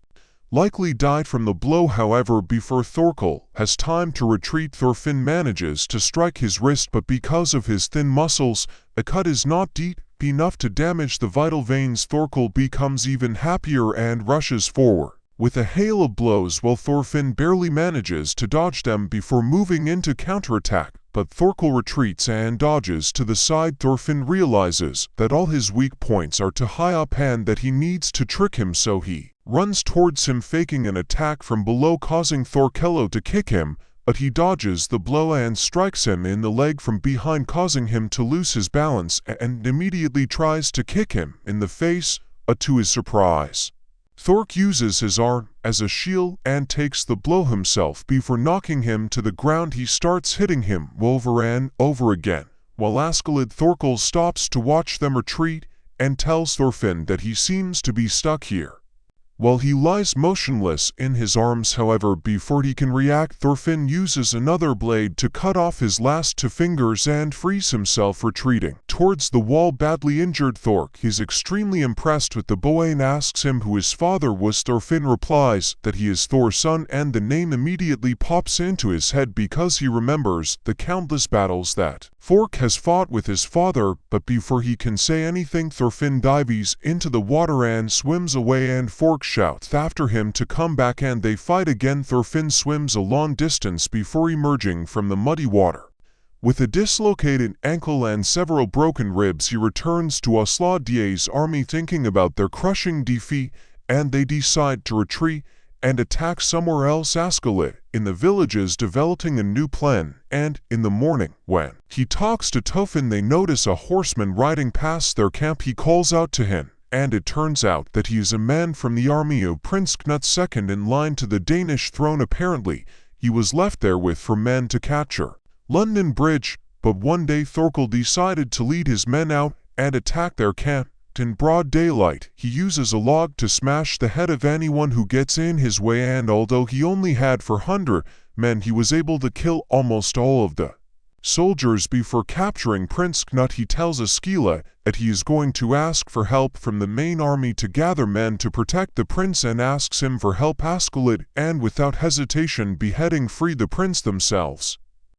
Speaker 1: likely die from the blow. However, before Thorkel has time to retreat, Thorfinn manages to strike his wrist, but because of his thin muscles, a cut is not deep enough to damage the vital veins. Thorkel becomes even happier and rushes forward with a hail of blows while Thorfinn barely manages to dodge them before moving into counterattack. But Thorkel retreats and dodges to the side. Thorfinn realizes that all his weak points are too high up and that he needs to trick him, so he runs towards him, faking an attack from below, causing Thorkello to kick him, but he dodges the blow and strikes him in the leg from behind, causing him to lose his balance and immediately tries to kick him in the face, but to his surprise, Thork uses his arm as a shield and takes the blow himself. Before knocking him to the ground, he starts hitting him over and over again. While Askell, Thorkel stops to watch them retreat and tells Thorfinn that he seems to be stuck here. While he lies motionless in his arms, however, before he can react, Thorfinn uses another blade to cut off his last two fingers and frees himself, retreating towards the wall. Badly injured Thork is extremely impressed with the boy and asks him who his father was. Thorfinn replies that he is Thor's son, and the name immediately pops into his head because he remembers the countless battles that Thork has fought with his father. But before he can say anything, Thorfinn dives into the water and swims away, and Thork shouts after him to come back and they fight again. Thorfinn swims a long distance before emerging from the muddy water. With a dislocated ankle and several broken ribs, he returns to Aslaudia's army, thinking about their crushing defeat, and they decide to retreat and attack somewhere else. Askell in the village is developing a new plan, and in the morning, when he talks to Tofin, they notice a horseman riding past their camp. He calls out to him and it turns out that he is a man from the army of Prince Knut, second in line to the Danish throne. Apparently, he was left there with for men to capture London Bridge, but one day Thorkel decided to lead his men out and attack their camp. In broad daylight, he uses a log to smash the head of anyone who gets in his way, and although he only had 400 men, he was able to kill almost all of the soldiers. Before capturing Prince Knut, he tells Askeladd that he is going to ask for help from the main army to gather men to protect the prince, and asks him for help. Askeladd, and without hesitation beheading, free the prince themselves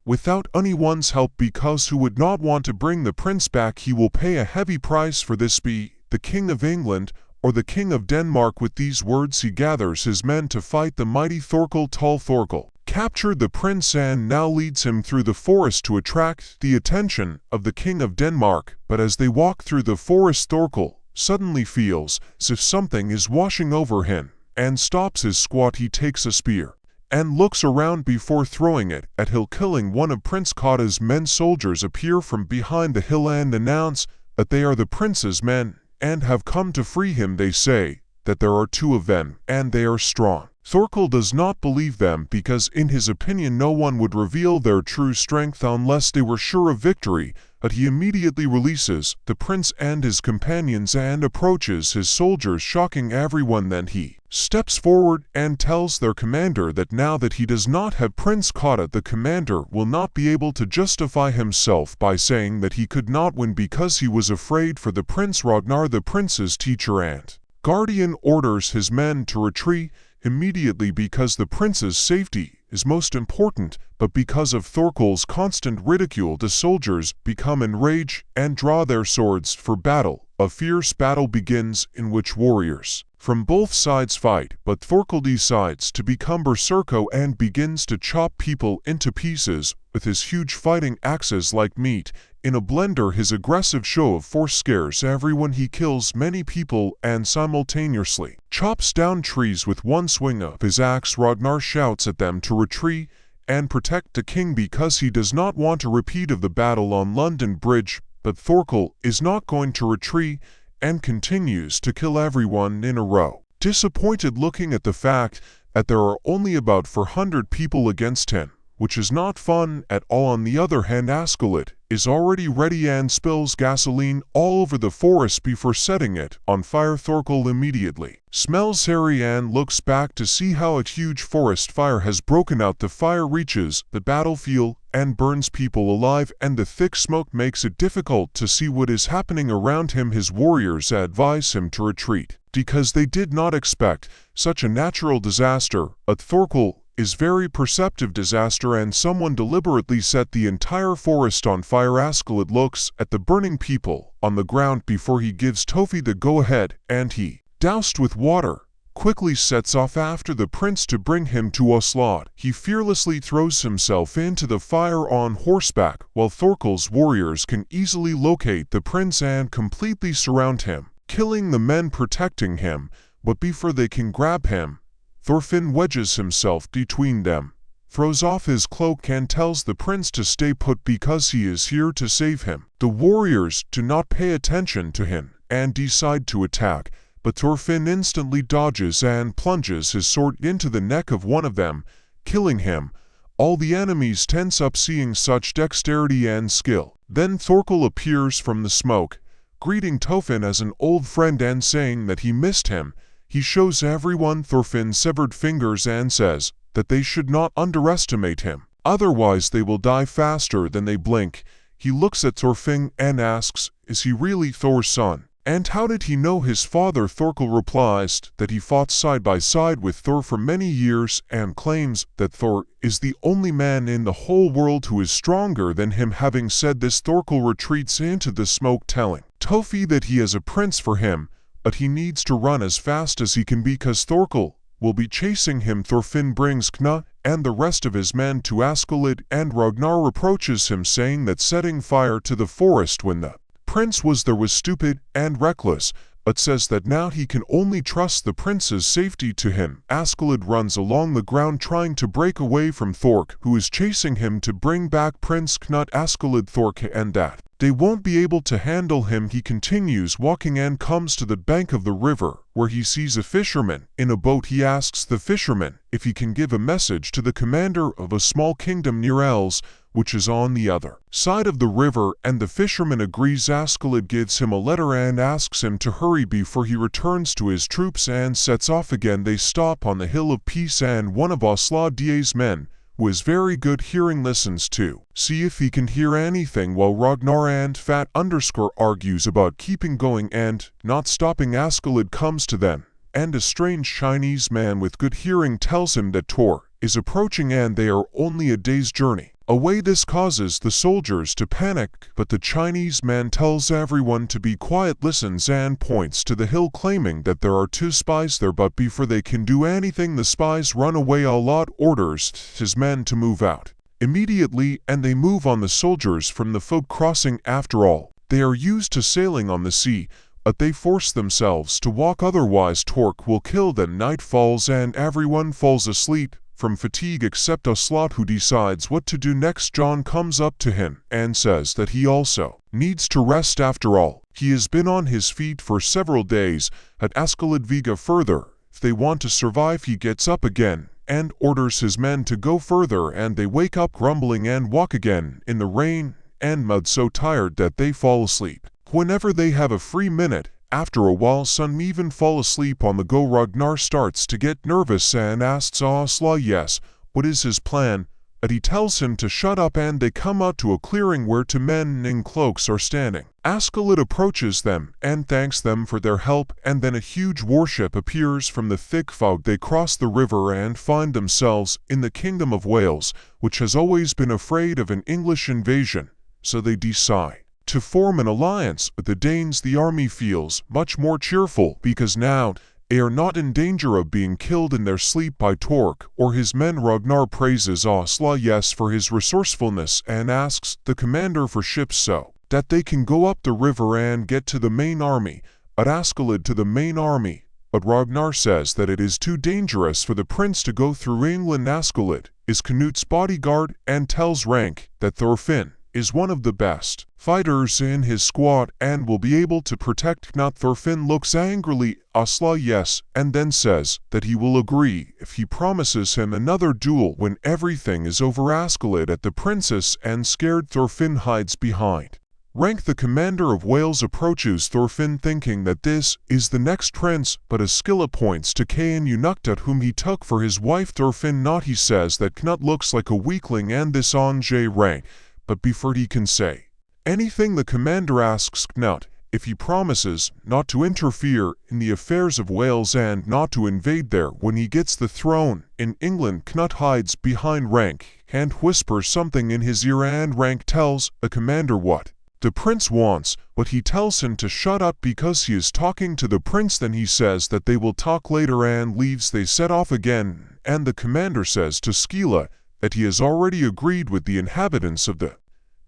Speaker 1: without anyone's help, because who would not want to bring the prince back? He will pay a heavy price for this, be the King of England or the King of Denmark. With these words, he gathers his men to fight the mighty Thorkel. Thorkel captured the prince and now leads him through the forest to attract the attention of the King of Denmark. But as they walk through the forest, Thorkel suddenly feels as if something is washing over him and stops his squat. He takes a spear and looks around before throwing it at hill, killing one of Prince Kata's men. Soldiers appear from behind the hill and announce that they are the prince's men and have come to free him. They say that there are 2 of them and they are strong. Thorkel does not believe them because in his opinion no one would reveal their true strength unless they were sure of victory, but he immediately releases the prince and his companions and approaches his soldiers, shocking everyone. Then he steps forward and tells their commander that now that he does not have Prince Kata, the commander will not be able to justify himself by saying that he could not win because he was afraid for the prince. Ragnar, the prince's teacher and guardian, orders his men to retreat immediately because the prince's safety is most important, but because of Thorkel's constant ridicule, the soldiers become enraged and draw their swords for battle. A fierce battle begins in which warriors from both sides fight, but Thorkel decides to become berserko and begins to chop people into pieces with his huge fighting axes like meat in a blender. His aggressive show of force scares everyone. He kills many people and simultaneously chops down trees with one swing of his axe. Ragnar shouts at them to retreat and protect the king because he does not want a repeat of the battle on London Bridge, but Thorkel is not going to retreat and continues to kill everyone in a row. Disappointed looking at the fact that there are only about 400 people against him, which is not fun at all. On the other hand, Askeladd is already ready and spills gasoline all over the forest before setting it on fire. Thorkel immediately smells hairy and looks back to see how a huge forest fire has broken out. The fire reaches the battlefield and burns people alive, and the thick smoke makes it difficult to see what is happening around him. His warriors advise him to retreat because they did not expect such a natural disaster. But Thorkel is very perceptive disaster, and someone deliberately set the entire forest on fire. Askeladd looks at the burning people on the ground before he gives Tofi the go-ahead, and he, doused with water, quickly sets off after the prince to bring him to Askeladd. He fearlessly throws himself into the fire on horseback, while Thorkel's warriors can easily locate the prince and completely surround him, killing the men protecting him. But before they can grab him, Thorfinn wedges himself between them, throws off his cloak and tells the prince to stay put because he is here to save him. The warriors do not pay attention to him and decide to attack, but Thorfinn instantly dodges and plunges his sword into the neck of one of them, killing him. All the enemies tense up seeing such dexterity and skill. Then Thorkel appears from the smoke, greeting Thorfinn as an old friend and saying that he missed him. He shows everyone Thorfinn's severed fingers and says that they should not underestimate him, otherwise they will die faster than they blink. He looks at Thorfinn and asks, is he really Thor's son? And how did he know his father? Thorkel replies that he fought side by side with Thor for many years and claims that Thor is the only man in the whole world who is stronger than him. Having said this, Thorkel retreats into the smoke, telling Tofi that he has a prince for him, but he needs to run as fast as he can because Thorkel will be chasing him. Thorfinn brings Knut and the rest of his men to Askeladd, and Ragnar reproaches him, saying that setting fire to the forest when the prince was there was stupid and reckless, but says that now he can only trust the prince's safety to him. Askeladd runs along the ground trying to break away from Thork, who is chasing him to bring back Prince Knut. Askeladd, Thork, and that They won't be able to handle him. He continues walking and comes to the bank of the river, where he sees a fisherman. In a boat he asks the fisherman if he can give a message to the commander of a small kingdom near Els, which is on the other side of the river, and the fisherman agrees. Askeladd gives him a letter and asks him to hurry before he returns to his troops and sets off again. They stop on the Hill of Peace, and one of Aslaudia's men, who is very good hearing, listens to see if he can hear anything, while Ragnar and Fat argues about keeping going and not stopping. Askeladd comes to them, and a strange Chinese man with good hearing tells him that Tor is approaching and they are only a day's journey away. This causes the soldiers to panic, but the Chinese man tells everyone to be quiet, listens and points to the hill, claiming that there are 2 spies there. But before they can do anything, the spies run away. Alad orders his men to move out immediately, and they move on the soldiers from the folk crossing. After all, they are used to sailing on the sea, but they force themselves to walk, otherwise Torque will kill them. Night falls and everyone falls asleep from fatigue except Aslaudd, who decides what to do next. John comes up to him and says that he also needs to rest. After all, he has been on his feet for several days. At Askeladd Vega further, if they want to survive, he gets up again and orders his men to go further, and they wake up grumbling and walk again in the rain and mud, so tired that they fall asleep whenever they have a free minute. After a while, some even fall asleep on the go. Ragnar starts to get nervous and asks Aslaudd what is his plan, but he tells him to shut up, and they come out to a clearing where 2 men in cloaks are standing. Askeladd approaches them and thanks them for their help, and then a huge warship appears from the thick fog. They cross the river and find themselves in the Kingdom of Wales, which has always been afraid of an English invasion, so they decide to form an alliance with the Danes. The army feels much more cheerful because now they are not in danger of being killed in their sleep by Torque or his men. Ragnar praises Aslaudd for his resourcefulness and asks the commander for ships so that they can go up the river and get to the main army. But Askeladd to the main army, but Ragnar says that it is too dangerous for the prince to go through England. Askeladd is Canute's bodyguard and tells Rank that Thorfinn is one of the best fighters in his squad and will be able to protect Knut. Thorfinn looks angrily at Aslaudd and then says that he will agree if he promises him another duel when everything is over. Askeladd at the princess and scared Thorfinn hides behind. Rank, the commander of Wales, approaches Thorfinn thinking that this is the next prince, but Askeladd points to Cain Unuktat, whom he took for his wife. Thorfinn not. He says that Knut looks like a weakling and this on Rank, but before he can say anything, the commander asks Knut if he promises not to interfere in the affairs of Wales and not to invade there when he gets the throne in England. Knut hides behind Rank and whispers something in his ear, and Rank tells the commander what the prince wants, but he tells him to shut up because he is talking to the prince. Then he says that they will talk later and leaves. They set off again, and the commander says to Skila that he has already agreed with the inhabitants of the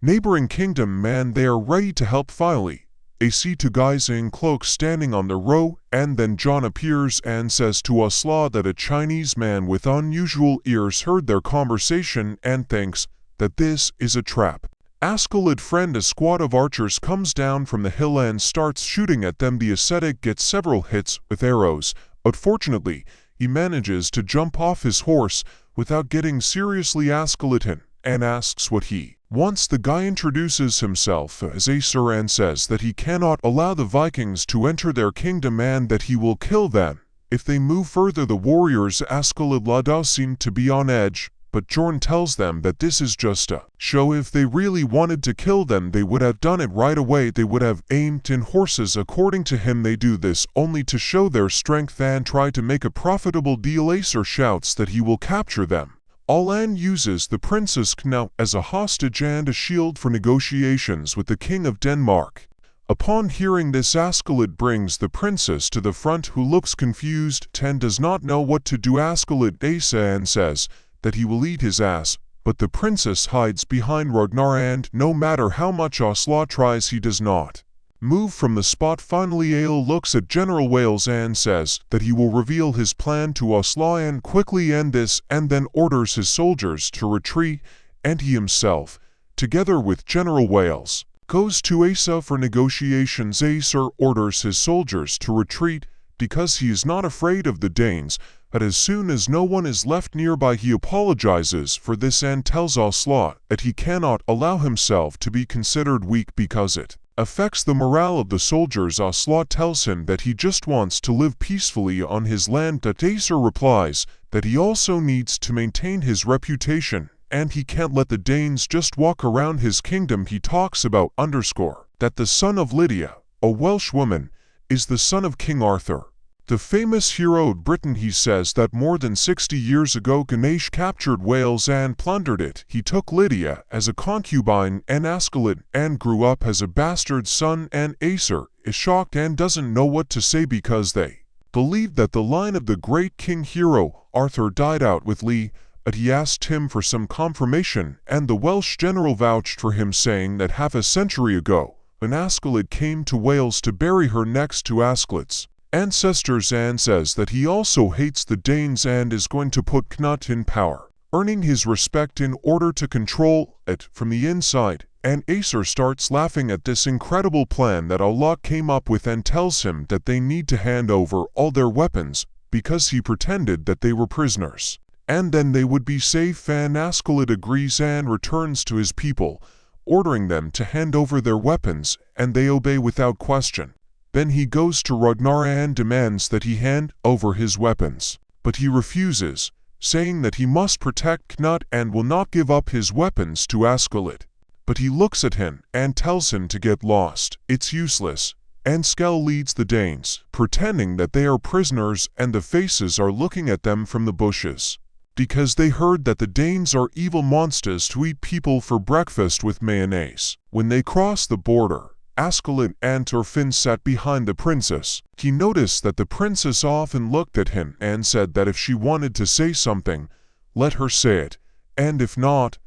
Speaker 1: neighboring kingdom, and they are ready to help. Finally, they see 2 guys in cloaks standing on the row, and then John appears and says to Aslaudd that a Chinese man with unusual ears heard their conversation and thinks that this is a trap. Askeladd friend, a squad of archers, comes down from the hill and starts shooting at them. The ascetic gets several hits with arrows, but fortunately, he manages to jump off his horse without getting seriously. Askeladd and asks what he wants. The guy introduces himself as Aesir and says that he cannot allow the Vikings to enter their kingdom and that he will kill them if they move further. The warriors Askeladd seem to be on edge, but Jorn tells them that this is just a show. If they really wanted to kill them, they would have done it right away. They would have aimed in horses. According to him, they do this only to show their strength and try to make a profitable deal. Aesir shouts that he will capture them. Allan uses the Princess Knut as a hostage and a shield for negotiations with the King of Denmark. Upon hearing this, Askeladd brings the princess to the front, who looks confused and does not know what to do. Askeladd Asa and says that he will eat his ass, but the princess hides behind Ragnar, and no matter how much Aslaudd tries, he does not move from the spot. Finally, Ael looks at General Wales and says that he will reveal his plan to Aslaudd and quickly end this, and then orders his soldiers to retreat, and he himself, together with General Wales, goes to Asa for negotiations. Asa orders his soldiers to retreat because he is not afraid of the Danes, but as soon as no one is left nearby he apologizes for this and tells Aslaught that he cannot allow himself to be considered weak because it affects the morale of the soldiers. Aslaught tells him that he just wants to live peacefully on his land. Asa replies that he also needs to maintain his reputation and he can't let the Danes just walk around his kingdom. He talks about that the son of Lydia, a Welsh woman, is the son of King Arthur, the famous hero of Britain. He says that more than 60 years ago Ganesh captured Wales and plundered it. He took Lydia as a concubine and Askeladd and grew up as a bastard son, and Asa is shocked and doesn't know what to say because they believe that the line of the great king hero Arthur died out with Lee. But he asked him for some confirmation, and the Welsh general vouched for him, saying that half a century ago, when Askeladd came to Wales to bury her next to Askeladd's ancestors, and says that he also hates the Danes and is going to put Cnut in power, earning his respect in order to control it from the inside. And Asa starts laughing at this incredible plan that Aslaught came up with and tells him that they need to hand over all their weapons because he pretended that they were prisoners, and then they would be safe. And Askeladd agrees and returns to his people, ordering them to hand over their weapons, and they obey without question. Then he goes to Ragnar and demands that he hand over his weapons, but he refuses, saying that he must protect Cnut and will not give up his weapons to Askeladd. But he looks at him and tells him to get lost. It's useless. And Skell leads the Danes, pretending that they are prisoners, and the faces are looking at them from the bushes, because they heard that the Danes are evil monsters to eat people for breakfast with mayonnaise. When they crossed the border, Askeladd and Orphan sat behind the princess. He noticed that the princess often looked at him and said that if she wanted to say something, let her say it, and if not,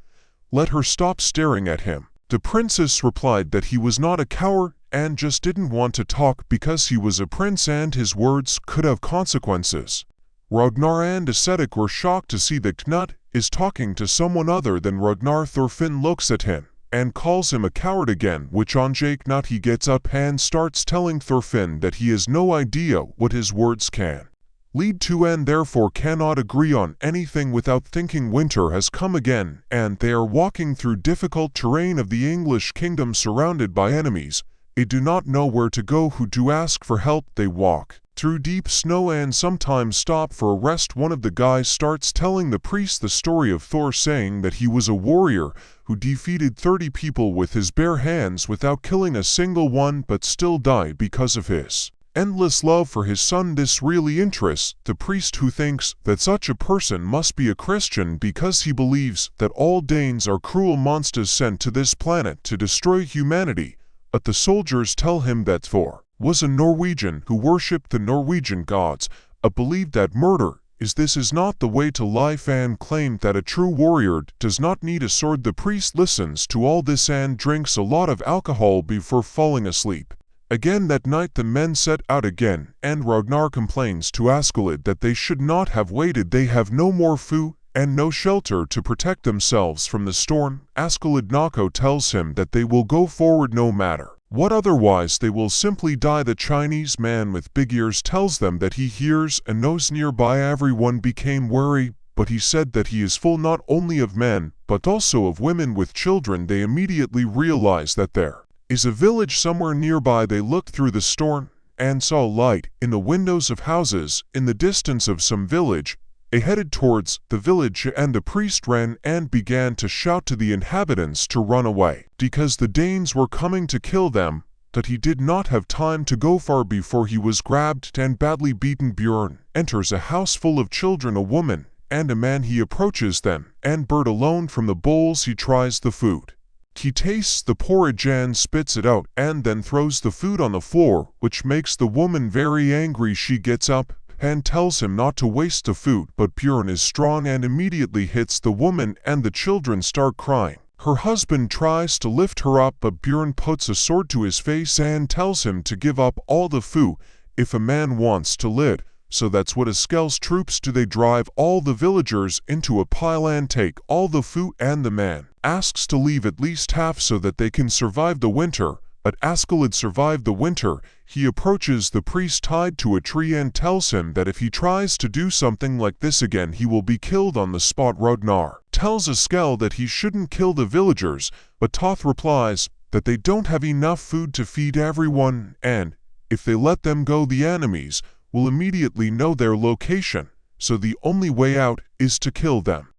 Speaker 1: let her stop staring at him. The princess replied that he was not a coward and just didn't want to talk because he was a prince and his words could have consequences. Ragnar and Ascetic were shocked to see that Cnut is talking to someone other than Ragnar. Thorfinn looks at him and calls him a coward again, which on Cnut he gets up and starts telling Thorfinn that he has no idea what his words can lead to and therefore cannot agree on anything without thinking. Winter has come again, and they are walking through difficult terrain of the English kingdom surrounded by enemies. They do not know where to go, who to ask for help. They walk through deep snow and sometimes stop for a rest. One of the guys starts telling the priest the story of Thor, saying that he was a warrior who defeated 30 people with his bare hands without killing a single one, but still died because of his endless love for his son. This really interests the priest, who thinks that such a person must be a Christian because he believes that all Danes are cruel monsters sent to this planet to destroy humanity. But the soldiers tell him that Thor was a Norwegian who worshipped the Norwegian gods, believed that murder is not the way to life, and claimed that a true warrior does not need a sword. The priest listens to all this and drinks a lot of alcohol before falling asleep. Again that night the men set out again, and Ragnar complains to Askeladd that they should not have waited. They have no more food and no shelter to protect themselves from the storm. Askeladd Nako tells him that they will go forward no matter what, otherwise they will simply die. The Chinese man with big ears tells them that he hears and knows nearby. Everyone became wary, but he said that he is full not only of men, but also of women with children. They immediately realized that there is a village somewhere nearby. They looked through the storm and saw light in the windows of houses in the distance of some village. They headed towards the village, and the priest ran and began to shout to the inhabitants to run away because the Danes were coming to kill them. But he did not have time to go far before he was grabbed and badly beaten. Bjorn enters a house full of children, a woman and a man. He approaches them and bird alone from the bowls. He tries the food. He tastes the porridge and spits it out, and then throws the food on the floor, which makes the woman very angry. She gets up and tells him not to waste the food, but Bjorn is strong and immediately hits the woman, and the children start crying. Her husband tries to lift her up, but Bjorn puts a sword to his face and tells him to give up all the food if a man wants to live. So that's what Askel's troops do. They drive all the villagers into a pile and take all the food, and the man asks to leave at least half so that they can survive the winter. But Askel had survived the winter. He approaches the priest tied to a tree and tells him that if he tries to do something like this again, he will be killed on the spot. Ragnar tells Askel that he shouldn't kill the villagers, but Toth replies that they don't have enough food to feed everyone, and if they let them go, the enemies will immediately know their location, so the only way out is to kill them.